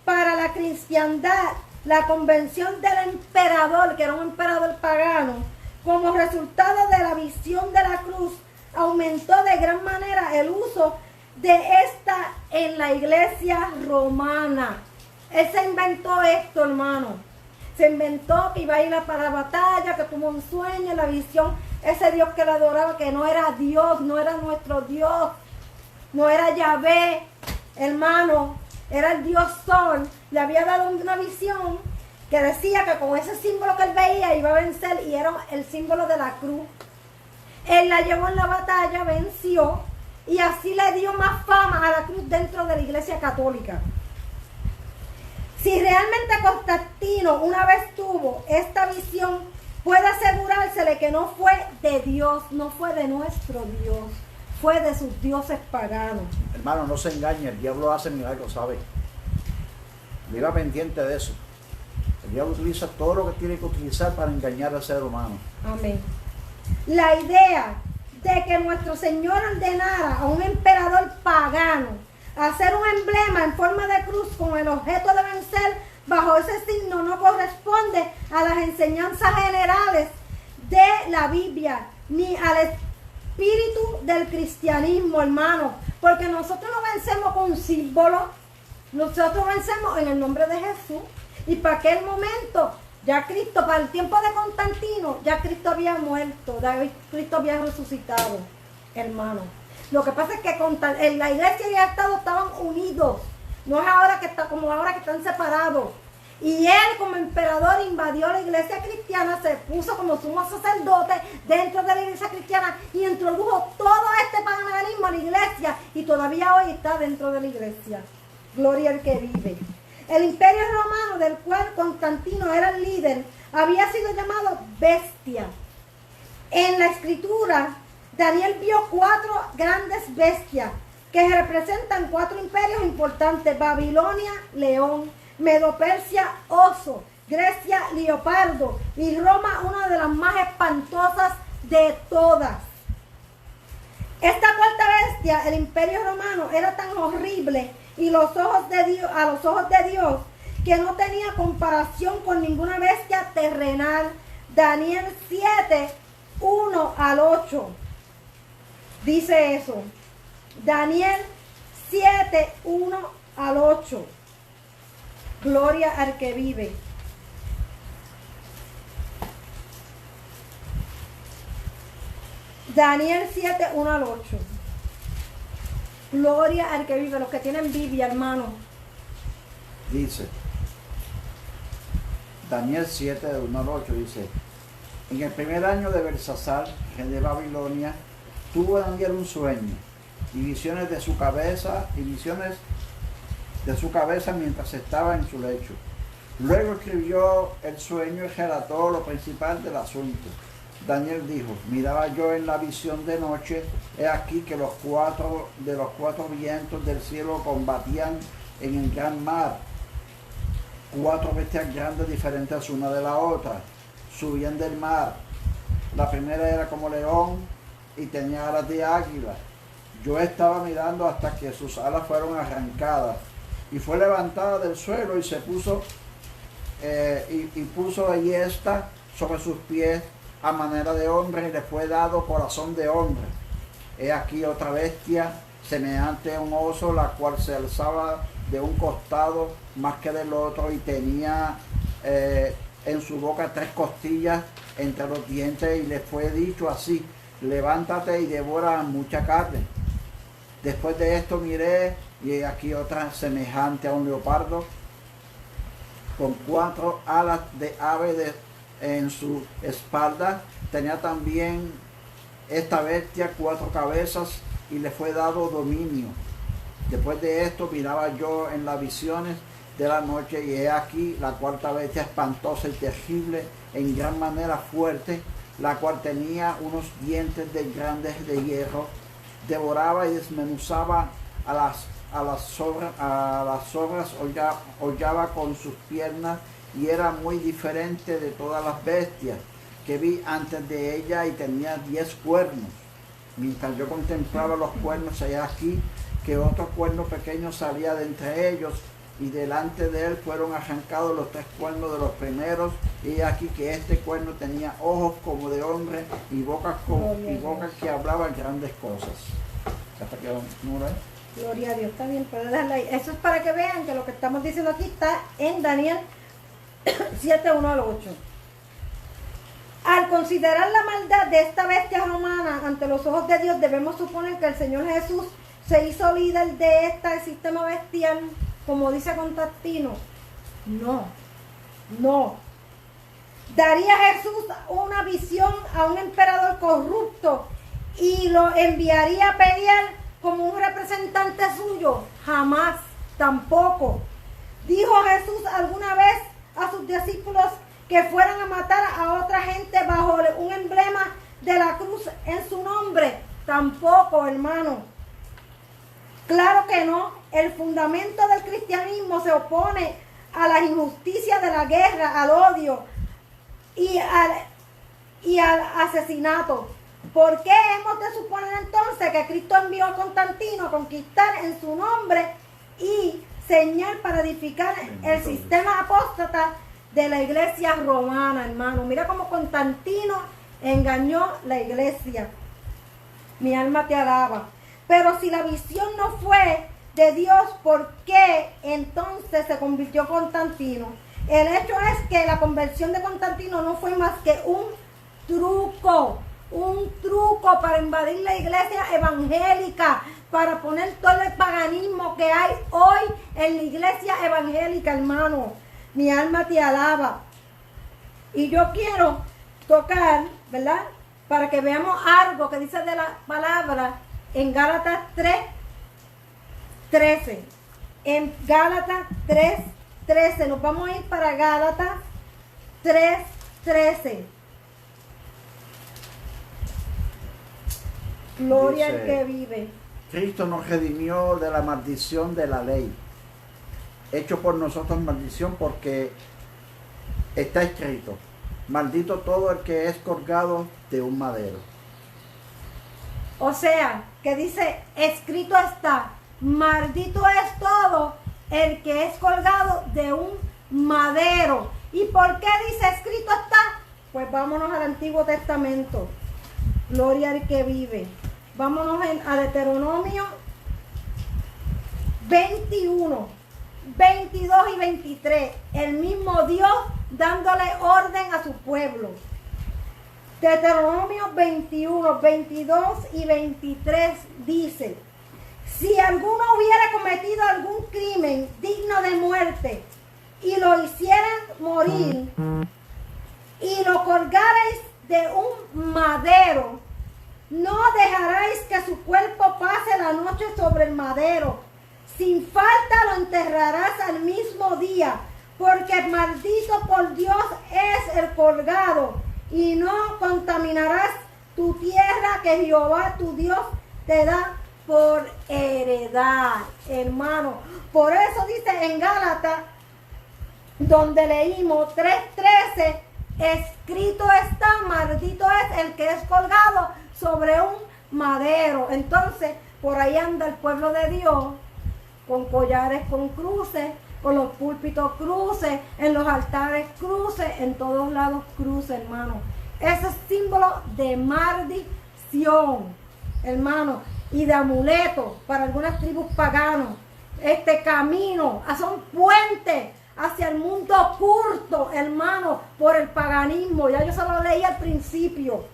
para la cristiandad, la convención del emperador, que era un emperador pagano, como resultado de la visión de la cruz, aumentó de gran manera el uso de esta en la iglesia romana. Él se inventó esto, hermano. Se inventó que iba a ir para la batalla, que tuvo un sueño, la visión, ese Dios que le adoraba, que no era Dios, no era nuestro Dios, no era Yahvé, hermano, era el Dios Sol. Le había dado una visión que decía que con ese símbolo que él veía iba a vencer, y era el símbolo de la cruz. Él la llevó en la batalla, venció, y así le dio más fama a la cruz dentro de la iglesia católica. Si realmente Constantino una vez tuvo esta visión, puede asegurársele que no fue de Dios, no fue de nuestro Dios, fue de sus dioses paganos. Hermano, no se engañe, el diablo hace milagros, ¿sabe? Viva pendiente de eso. El diablo utiliza todo lo que tiene que utilizar para engañar al ser humano. Amén. La idea de que nuestro Señor ordenara a un emperador pagano hacer un emblema en forma de cruz con el objeto de vencer bajo ese signo no corresponde a las enseñanzas generales de la Biblia ni al espíritu del cristianismo, hermano, porque nosotros no vencemos con un símbolo, nosotros vencemos en el nombre de Jesús. Y para aquel momento, ya Cristo, para el tiempo de Constantino, ya Cristo había muerto, ya Cristo había resucitado, hermano. Lo que pasa es que en la iglesia y el Estado estaban unidos. No es ahora que está como ahora que están separados. Y él, como emperador, invadió la iglesia cristiana, se puso como sumo sacerdote dentro de la iglesia cristiana y introdujo todo este paganismo a la iglesia, y todavía hoy está dentro de la iglesia. Gloria al que vive. El imperio romano, del cual Constantino era el líder, había sido llamado bestia. En la escritura, Daniel vio 4 grandes bestias que representan 4 imperios importantes: Babilonia, león; Medo-Persia, oso; Grecia, leopardo; y Roma, una de las más espantosas de todas. Esta cuarta bestia, el imperio romano, era tan horrible y a los ojos de Dios, que no tenía comparación con ninguna bestia terrenal. Daniel 7, 1 al 8. Dice eso. Daniel 7, 1 al 8. Gloria al que vive. Daniel 7, 1 al 8. Gloria al que vive. Los que tienen Biblia, hermano. Dice, Daniel 7, de 1 al 8, dice: en el primer año de Belsasar, rey de Babilonia, tuvo Daniel un sueño y visiones de su cabeza mientras estaba en su lecho. Luego escribió el sueño y relató lo principal del asunto. Daniel dijo: miraba yo en la visión de noche, he aquí que los cuatro vientos del cielo combatían en el gran mar. 4 bestias grandes diferentes una de la otra subían del mar. La primera era como león y tenía alas de águila. Yo estaba mirando hasta que sus alas fueron arrancadas y fue levantada del suelo y se puso puso esta sobre sus pies a manera de hombre y le fue dado corazón de hombre. He aquí otra bestia semejante a un oso, la cual se alzaba de un costado más que del otro y tenía en su boca 3 costillas entre los dientes, y le fue dicho así: levántate y devora mucha carne. Después de esto miré y he aquí otra semejante a un leopardo con 4 alas de ave en su espalda. Tenía también esta bestia 4 cabezas y le fue dado dominio. Después de esto miraba yo en las visiones de la noche y he aquí la 4ª bestia espantosa y terrible, en gran manera fuerte, la cual tenía unos dientes grandes de hierro. Devoraba y desmenuzaba a las sobras, hollaba con sus piernas, y era muy diferente de todas las bestias que vi antes de ella, y tenía 10 cuernos. Mientras yo contemplaba los cuernos, allá aquí que otro cuerno pequeño salía de entre ellos, y delante de él fueron arrancados los 3 cuernos de los primeros, y aquí que este cuerno tenía ojos como de hombre y bocas que hablaban grandes cosas. ¿Hasta qué número es? Gloria a Dios, está bien, puede darle ahí. Eso es para que vean que lo que estamos diciendo aquí está en Daniel 7, 1 al 8. Al considerar la maldad de esta bestia romana ante los ojos de Dios, debemos suponer que el Señor Jesús se hizo líder de este sistema bestial, como dice Constantino. No. ¿Daría Jesús una visión a un emperador corrupto y lo enviaría a pelear como un representante suyo? Jamás, tampoco. ¿Dijo Jesús alguna vez a sus discípulos que fueran a matar a otra gente bajo un emblema de la cruz en su nombre? Tampoco, hermano. Claro que no. El fundamento del cristianismo se opone a la injusticia de la guerra, al odio y al asesinato. ¿Por qué hemos de suponer entonces que Cristo envió a Constantino a conquistar en su nombre y señal para edificar el sistema apóstata de la iglesia romana, hermano? Mira cómo Constantino engañó la iglesia. Mi alma te alaba. Pero si la visión no fue de Dios, ¿por qué entonces se convirtió Constantino? El hecho es que la conversión de Constantino no fue más que un truco para invadir la iglesia evangélica, para poner todo el paganismo que hay hoy en la iglesia evangélica, hermano. Mi alma te alaba. Y yo quiero tocar, ¿verdad?, para que veamos algo que dice de la palabra en Gálatas 3:13. En Gálatas 3:13, nos vamos a ir para Gálatas 3:13. Gloria al que vive. Cristo nos redimió de la maldición de la ley, hecho por nosotros maldición, porque está escrito: maldito todo el que es colgado de un madero. O sea, que dice, escrito está, maldito es todo el que es colgado de un madero. ¿Y por qué dice escrito está? Pues vámonos al Antiguo Testamento. Gloria al que vive. Vámonos a Deuteronomio 21, 22 y 23. El mismo Dios dándole orden a su pueblo. Deuteronomio 21, 22 y 23 dice: si alguno hubiera cometido algún crimen digno de muerte y lo hicieran morir y lo colgarais de un madero, no dejaréis que su cuerpo pase la noche sobre el madero. Sin falta lo enterrarás al mismo día, porque maldito por Dios es el colgado, y no contaminarás tu tierra que Jehová tu Dios te da por heredad, hermano. Por eso dice en Gálatas, donde leímos 3:13, escrito está, maldito es el que es colgado sobre un madero. Entonces, por ahí anda el pueblo de Dios, con collares con cruces, con los púlpitos cruces, en los altares cruces, en todos lados cruces, hermano. Ese es símbolo de maldición, hermano, y de amuleto para algunas tribus paganas. Este camino, son puentes hacia el mundo oculto, hermano, por el paganismo. Ya yo se lo leí al principio.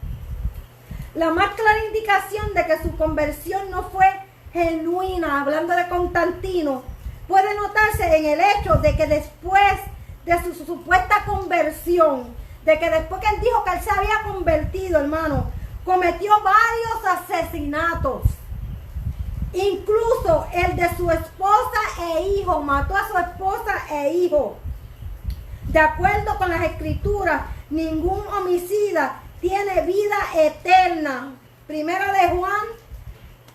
La más clara indicación de que su conversión no fue genuina, hablando de Constantino, puede notarse en el hecho de que después de su supuesta conversión, de que después que él dijo que él se había convertido, hermano, cometió varios asesinatos. Incluso el de su esposa e hijo, mató a su esposa e hijo. De acuerdo con las escrituras, ningún homicida tiene vida eterna. Primera de Juan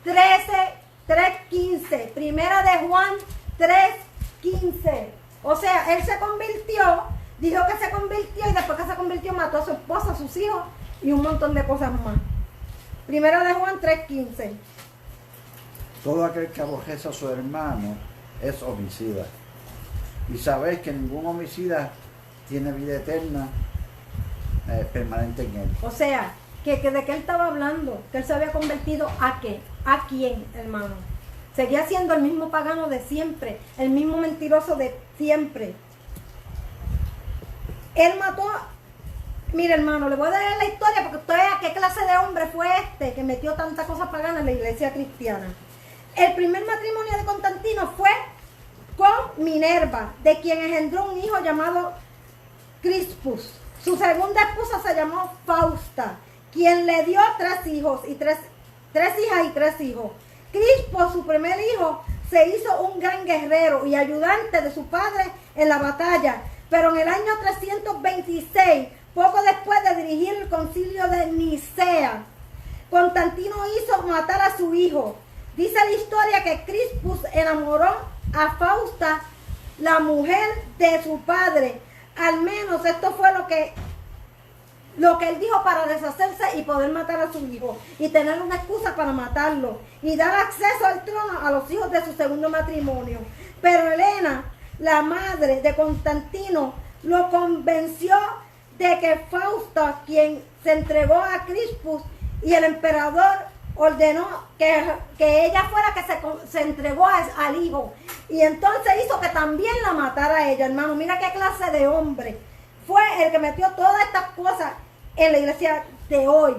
3:15. Primera de Juan 3:15. O sea, él se convirtió, dijo que se convirtió, y después que se convirtió mató a su esposa, a sus hijos y un montón de cosas más. Primera de Juan 3:15. Todo aquel que aborrece a su hermano es homicida. Y sabéis que ningún homicida tiene vida eterna permanente en él. O sea, que de qué él estaba hablando, que él se había convertido ¿a qué? ¿A quién, hermano? Seguía siendo el mismo pagano de siempre, el mismo mentiroso de siempre. Él mató, mire, hermano, le voy a dar la historia porque usted vea qué clase de hombre fue este que metió tanta cosa pagana en la iglesia cristiana. El primer matrimonio de Constantino fue con Minerva, de quien engendró un hijo llamado Crispus. Su segunda esposa se llamó Fausta, quien le dio 3 hijos y tres hijas y 3 hijos. Crispo, su primer hijo, se hizo un gran guerrero y ayudante de su padre en la batalla, pero en el año 326, poco después de dirigir el concilio de Nicea, Constantino hizo matar a su hijo. Dice la historia que Crispus enamoró a Fausta, la mujer de su padre. Al menos esto fue lo que él dijo para deshacerse y poder matar a su hijo y tener una excusa para matarlo y dar acceso al trono a los hijos de su segundo matrimonio. Pero Helena, la madre de Constantino, lo convenció de que Fausta, quien se entregó a Crispus, y el emperador ordenó que ella fuera que se entregó al hijo, y entonces hizo que también la matara a ella, hermano. Mira qué clase de hombre fue el que metió todas estas cosas en la iglesia de hoy.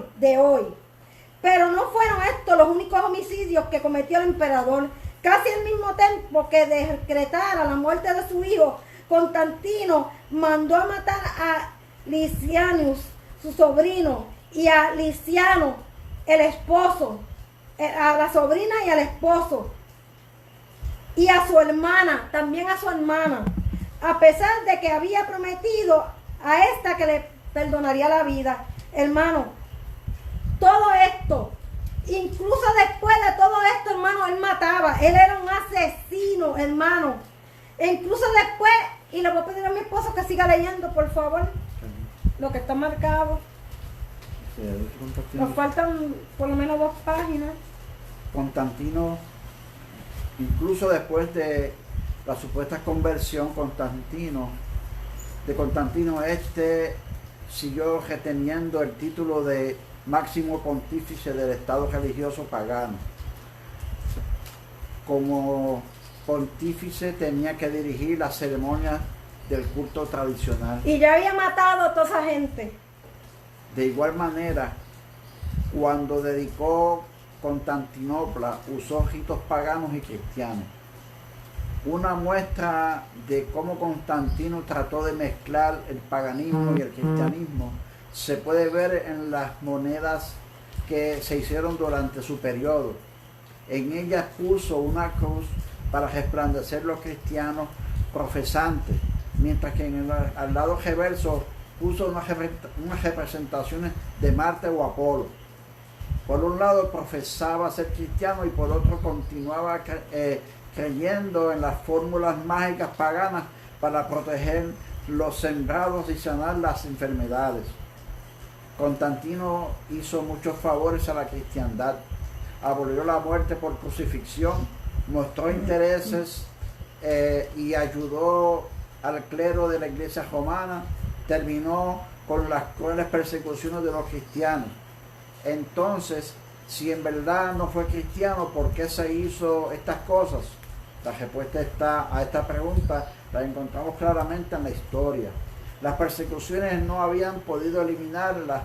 Pero no fueron estos los únicos homicidios que cometió el emperador. Casi al mismo tiempo que decretara la muerte de su hijo, Constantino mandó a matar a Licianus, su sobrino, y a Liciano, el esposo, a la sobrina y al esposo, y a su hermana, también a su hermana, a pesar de que había prometido a esta que le perdonaría la vida. Hermano, todo esto, incluso después de todo esto, hermano, él mataba, él era un asesino, hermano. E incluso después, y le voy a pedir a mi esposo que siga leyendo, por favor, lo que está marcado. Nos faltan por lo menos 2 páginas. Constantino, incluso después de la supuesta conversión, Constantino siguió reteniendo el título de máximo pontífice del estado religioso pagano. Como pontífice tenía que dirigir las ceremonias del culto tradicional. Y ya había matado a toda esa gente. De igual manera, cuando dedicó Constantinopla, usó ritos paganos y cristianos. Una muestra de cómo Constantino trató de mezclar el paganismo y el cristianismo se puede ver en las monedas que se hicieron durante su periodo. En ella puso una cruz para resplandecer los cristianos profesantes, mientras que al lado reverso puso unas representaciones de Marte o Apolo. Por un lado profesaba ser cristiano y por otro continuaba creyendo en las fórmulas mágicas paganas para proteger los sembrados y sanar las enfermedades. Constantino hizo muchos favores a la cristiandad, abolió la muerte por crucifixión, mostró intereses y ayudó al clero de la iglesia romana, terminó con las crueles persecuciones de los cristianos. Entonces, si en verdad no fue cristiano, ¿por qué se hizo estas cosas? La respuesta a esta pregunta la encontramos claramente en la historia. Las persecuciones no habían podido eliminar la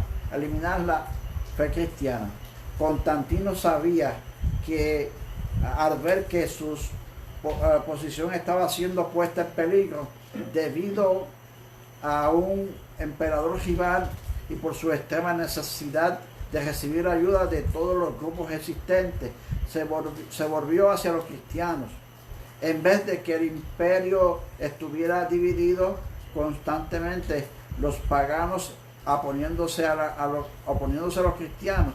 fe cristiana. Constantino sabía que al ver que su posición estaba siendo puesta en peligro debido a un emperador rival y por su extrema necesidad de recibir ayuda de todos los grupos existentes, se volvió hacia los cristianos. En vez de que el imperio estuviera dividido constantemente, los paganos oponiéndose a los cristianos,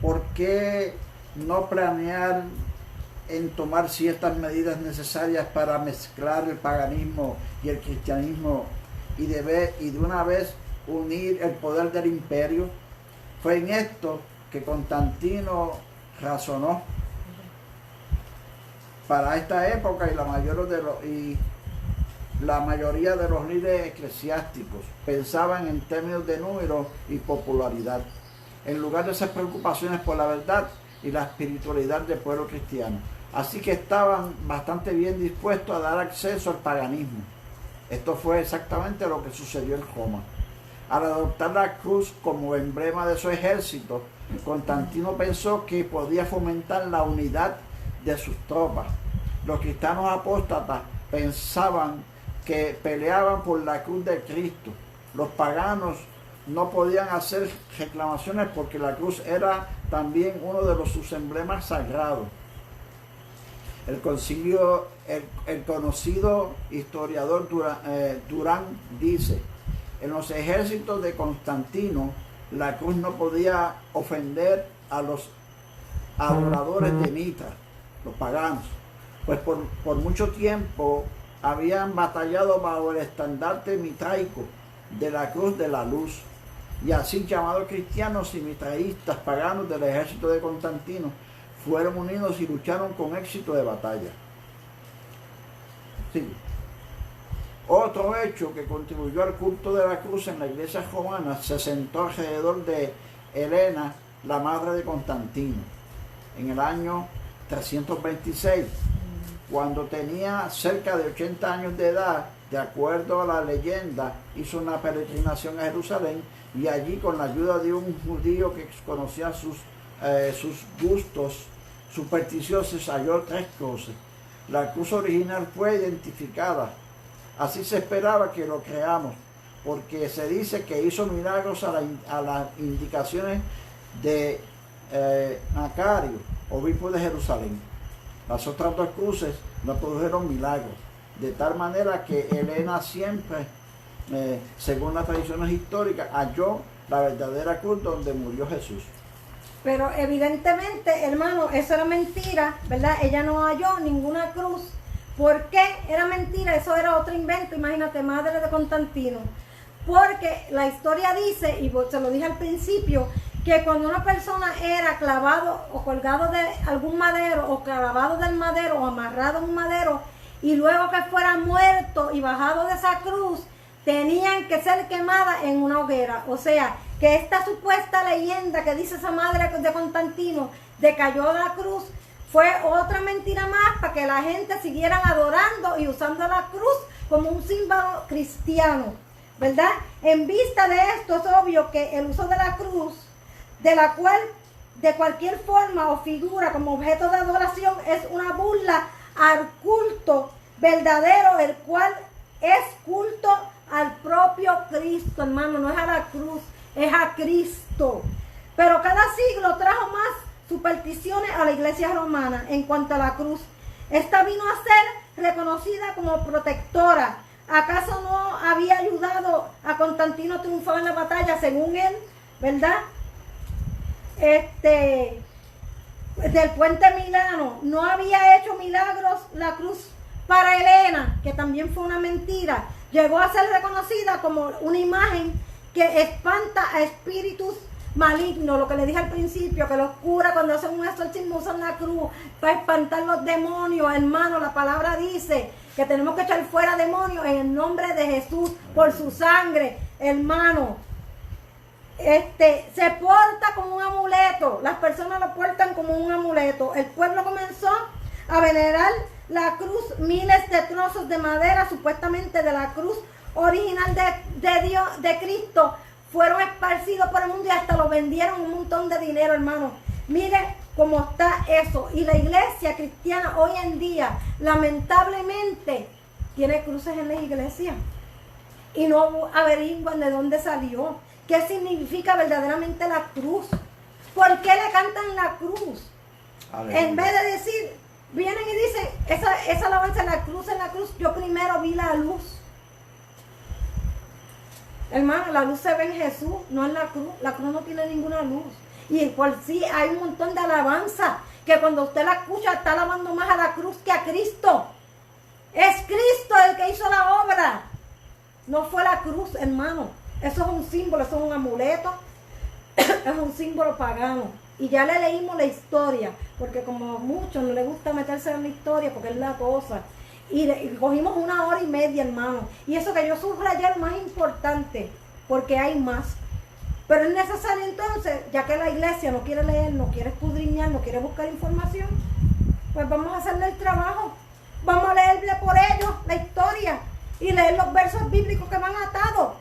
¿por qué no planear en tomar ciertas medidas necesarias para mezclar el paganismo y el cristianismo y de una vez unir el poder del imperio? Fue en esto que Constantino razonó. Para esta época y la mayoría de los líderes eclesiásticos pensaban en términos de número y popularidad, en lugar de esas preocupaciones por la verdad y la espiritualidad del pueblo cristiano. Así que estaban bastante bien dispuestos a dar acceso al paganismo. Esto fue exactamente lo que sucedió en Roma. Al adoptar la cruz como emblema de su ejército, Constantino pensó que podía fomentar la unidad de sus tropas. Los cristianos apóstatas pensaban que peleaban por la cruz de Cristo. Los paganos no podían hacer reclamaciones porque la cruz era también uno de sus emblemas sagrados. El conocido historiador Durán dice: en los ejércitos de Constantino, la cruz no podía ofender a los adoradores de Mitra, los paganos, pues por mucho tiempo habían batallado bajo el estandarte mitraico de la cruz de la luz, y así llamados cristianos y mitraístas paganos del ejército de Constantino fueron unidos y lucharon con éxito de batalla. Sí. Otro hecho que contribuyó al culto de la cruz en la iglesia romana se sentó alrededor de Helena, la madre de Constantino, en el año 326, cuando tenía cerca de 80 años de edad. De acuerdo a la leyenda, hizo una peregrinación a Jerusalén y allí, con la ayuda de un judío que conocía sus gustos supersticiosos, halló 3 cruces. La cruz original fue identificada. Así se esperaba que lo creamos, porque se dice que hizo milagros a las indicaciones de Macario, obispo de Jerusalén. Las otras 2 cruces no produjeron milagros, de tal manera que Helena siempre, según las tradiciones históricas, halló la verdadera cruz donde murió Jesús. Pero evidentemente, hermano, eso era mentira, ¿verdad? Ella no halló ninguna cruz. ¿Por qué era mentira? Eso era otro invento, imagínate, madre de Constantino. Porque la historia dice, y se lo dije al principio, que cuando una persona era clavado o colgado de algún madero, o clavado del madero, o amarrado en un madero, y luego que fuera muerto y bajado de esa cruz, tenían que ser quemadas en una hoguera. O sea, que esta supuesta leyenda que dice esa madre de Constantino de cayó la cruz fue otra mentira más para que la gente siguiera adorando y usando la cruz como un símbolo cristiano, ¿verdad? En vista de esto, es obvio que el uso de la cruz, de la cual de cualquier forma o figura como objeto de adoración, es una burla al culto verdadero, el cual es culto al propio Cristo, hermano. No es a la cruz, es a Cristo. Pero cada siglo trajo más supersticiones a la iglesia romana en cuanto a la cruz. Esta vino a ser reconocida como protectora. ¿Acaso no había ayudado a Constantino a triunfar en la batalla, según él, verdad? Del puente Milano, no había hecho milagros la cruz para Helena, que también fue una mentira. Llegó a ser reconocida como una imagen que espanta a espíritus malignos, lo que le dije al principio, que los curas cuando hacen un exorcismo usan la cruz para espantar los demonios. Hermano, la palabra dice que tenemos que echar fuera demonios en el nombre de Jesús, por su sangre, hermano. Se porta como un amuleto, las personas lo portan como un amuleto. El pueblo comenzó a venerar la cruz, miles de trozos de madera, supuestamente de la cruz original de Dios, de Cristo, fueron esparcidos por el mundo y hasta lo vendieron un montón de dinero, hermano. Mire cómo está eso. Y la iglesia cristiana hoy en día, lamentablemente, tiene cruces en la iglesia y no averiguan de dónde salió. ¿Qué significa verdaderamente la cruz? ¿Por qué le cantan la cruz? En vez de decir, vienen y dicen, esa alabanza en la cruz, yo primero vi la luz. Hermano, la luz se ve en Jesús, no en la cruz. La cruz no tiene ninguna luz. Y por sí hay un montón de alabanza que cuando usted la escucha está alabando más a la cruz que a Cristo. Es Cristo el que hizo la obra. No fue la cruz, hermano. Eso es un símbolo, eso es un amuleto. Es un símbolo pagano. Y ya le leímos la historia, porque como a muchos no les gusta meterse en la historia, porque es la cosa. Y cogimos 1 hora y media, hermano. Y eso que yo subrayé lo más importante, porque hay más. Pero es necesario entonces, ya que la iglesia no quiere leer, no quiere escudriñar, no quiere buscar información, pues vamos a hacerle el trabajo. Vamos a leerle por ellos la historia y leer los versos bíblicos que van atados.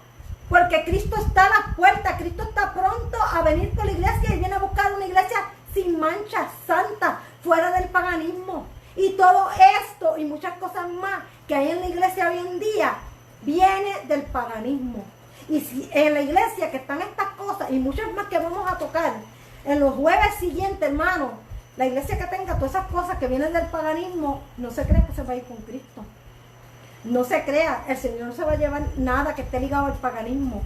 Porque Cristo está a la puerta, Cristo está pronto a venir por la iglesia y viene a buscar una iglesia sin mancha, santa, fuera del paganismo. Y todo esto y muchas cosas más que hay en la iglesia hoy en día viene del paganismo. Y si en la iglesia que están estas cosas y muchas más que vamos a tocar en los jueves siguientes, hermano, la iglesia que tenga todas esas cosas que vienen del paganismo, no se crea que se va a ir con Cristo. No se crea, el Señor no se va a llevar nada que esté ligado al paganismo.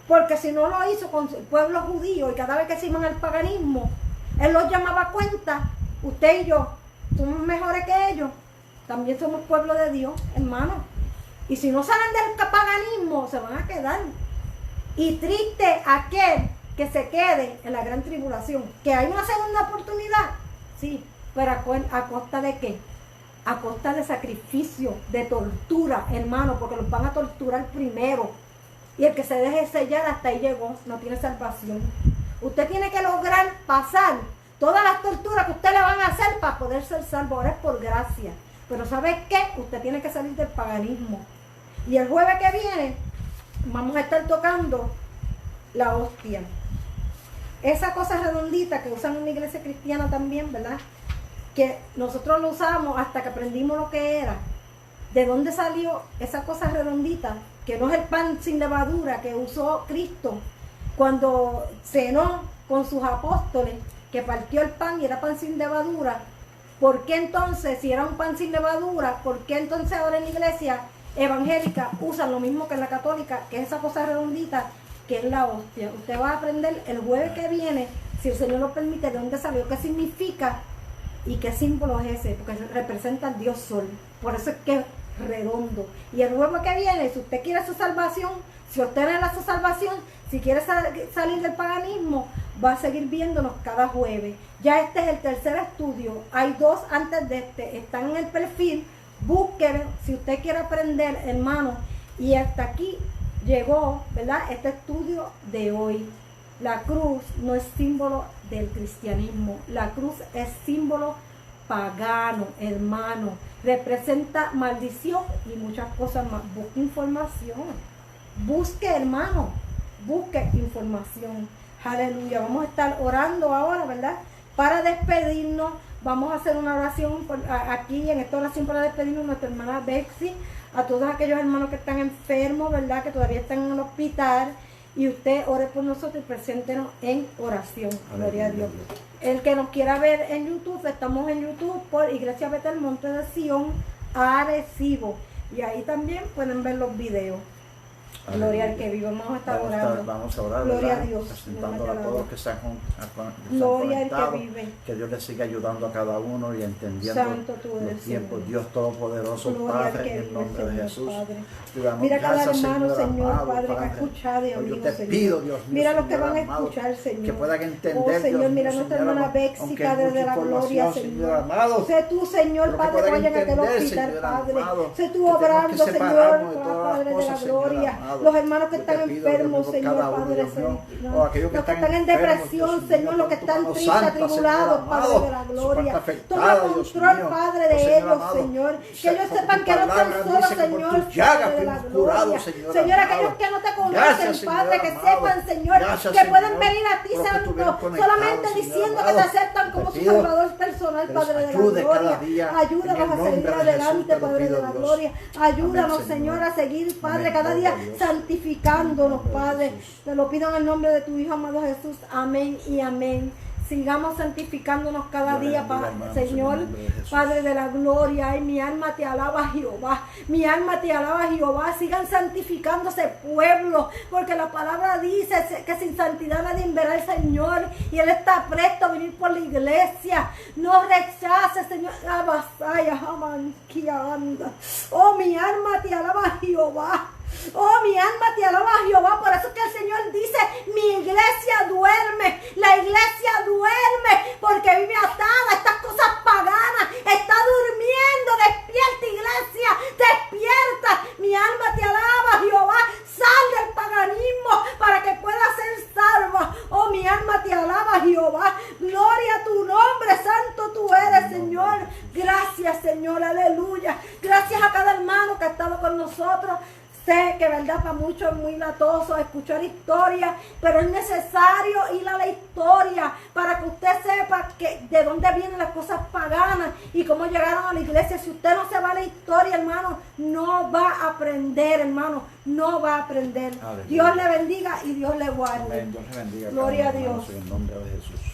Porque si no lo hizo con el pueblo judío y cada vez que se iban al paganismo, Él los llamaba a cuenta, usted y yo somos mejores que ellos, también somos pueblo de Dios, hermano. Y si no salen del paganismo, se van a quedar. Y triste aquel que se quede en la gran tribulación. ¿Que hay una segunda oportunidad? Sí, pero ¿a costa de qué? A costa de sacrificio, de tortura, hermano, porque los van a torturar primero. Y el que se deje sellar hasta ahí llegó, no tiene salvación. Usted tiene que lograr pasar todas las torturas que usted le van a hacer para poder ser salvo. Ahora es por gracia. Pero ¿sabe qué? Usted tiene que salir del paganismo. Y el jueves que viene vamos a estar tocando la hostia. Esa cosa redondita que usan en la iglesia cristiana también, ¿verdad? Que nosotros lo usamos hasta que aprendimos lo que era. ¿De dónde salió esa cosa redondita? Que no es el pan sin levadura que usó Cristo cuando cenó con sus apóstoles, que partió el pan y era pan sin levadura. ¿Por qué entonces, si era un pan sin levadura, por qué entonces ahora en la iglesia evangélica usan lo mismo que en la católica, que es esa cosa redondita, que es la hostia? Usted va a aprender el jueves que viene, si el Señor lo permite, de dónde salió, qué significa y qué símbolo es ese, porque representa al Dios Sol. Por eso es que es redondo. Y el jueves que viene, si usted quiere su salvación, si obtiene su salvación, si quiere salir del paganismo, va a seguir viéndonos cada jueves. Ya este es el tercer estudio, hay 2 antes de este, están en el perfil, búsquenlo si usted quiere aprender, hermano. Y hasta aquí llegó, ¿verdad?, este estudio de hoy. La cruz no es símbolo del cristianismo, la cruz es símbolo pagano, hermano. Representa maldición y muchas cosas más. Busque información, busque, hermano, busque información. Aleluya. Vamos a estar orando ahora, ¿verdad? Para despedirnos, vamos a hacer una oración aquí, en esta oración para despedirnos, nuestra hermana Bexy, a todos aquellos hermanos que están enfermos, ¿verdad?, que todavía están en el hospital, y usted ore por nosotros y preséntenos en oración. Gloria a Dios. Aleluya. El que nos quiera ver en YouTube, estamos en YouTube por Iglesia Betel Monte de Sion, Arecibo. Y ahí también pueden ver los videos. Gloria al que vive. Vamos a estar orando. Vamos a orar, Gloria ¿verdad? a Dios. Presentando a todos los que están Gloria al que conectados. vive. Que Dios les siga ayudando a cada uno y entendiendo Santo tú eres, los tiempos. Señor. Dios Todopoderoso, Gloria al Padre, que en el vive, nombre de Señor, Jesús. Padre. Te damos Mira cada gracias, hermano, Señor, amado, Padre, que ha escuchado y Yo amigo, te Señor. pido, Dios mío, Mira los que Señor van a amado, escuchar, Señor. que puedan entender, Oh, Señor, Dios mira mío, nuestra Señor hermana amado, Bexy, aunque Padre es de la mucha gloria, información, Señor. amado. Sé tú, Señor, Pero que Padre, que puedan vayan a aquel entender, hospital, Señor Padre. amado, Sé tú que tenemos que obrando, Señor, separarnos de todas las Padre de la cosas, Señor gloria. amado. Los hermanos que Yo están te pido, enfermos, Dios mío, Señor, cada uno, Padre Dios mío, Señor. o aquellos que Los que están están en enfermos, depresión, Dios mío, Señor, los que con tu están mano tristes, santa, atribulados, Señor Padre amado, de la su gloria. parte afectada, Toma Dios control, mío. Padre, Oh, de Señor ellos, amado, Señor. Que ellos porque sepan tu que no están palabra solos, dice que por Señor, tus llagas Padre de la fuimos curados, gloria. Señor Señor, amado. aquellos que no te conocen, Gracias, Señor Padre, que amado. sepan, Señor, Gracias, que pueden Señor, venir a ti, por lo que Santo, estuvieron conectados, solamente Señor diciendo que amado. te aceptan como Te su pido Salvador personal, que Padre nos de la ayude cada gloria. día. Ayúdanos En el a seguir nombre de Jesús adelante, te lo Padre de pido, la Dios. gloria. Ayúdanos, Amén, Señor, a seguir, Padre, Amén, cada gloria día a Dios. santificándonos, En el nombre de Padre. Jesús. Te lo pido en el nombre de tu Hijo amado Jesús. Amén y amén. Sigamos santificándonos cada Dios día, bendiga, Padre, hermanos, Señor, en el nombre de Jesús. Padre de la gloria. Ay, mi alma te alaba, Jehová. Mi alma te alaba, Jehová. Sigan santificándose, pueblo, porque la palabra dice que sin santidad nadie verá al Señor, y Él está presto a venir por la iglesia. No rechaces, Señor. Abasaya, amanquia, anda. Oh, mi alma te alaba, Jehová. Oh, mi alma te alaba, Jehová. Por eso que el Señor dice: mi iglesia duerme. La iglesia duerme porque vive atada a estas cosas paganas. Está durmiendo. Despierta, iglesia. Despierta. Mi alma te alaba, Jehová. Sal del paganismo para que puedas ser salva. Oh, mi alma te alaba, Jehová. Gloria a tu nombre. Santo tú eres, Señor. Gracias, Señor. Aleluya. Gracias a cada hermano que ha estado con nosotros. Sé que, verdad, para muchos es muy latoso escuchar historia, pero es necesario ir a la historia para que usted sepa de dónde vienen las cosas paganas y cómo llegaron a la iglesia. Si usted no se va a la historia, hermano, no va a aprender, hermano, no va a aprender. Aleluya. Dios le bendiga y Dios le guarde. Amén. Dios le bendiga. Gloria a cada uno, Dios. hermanos, en el nombre de Jesús.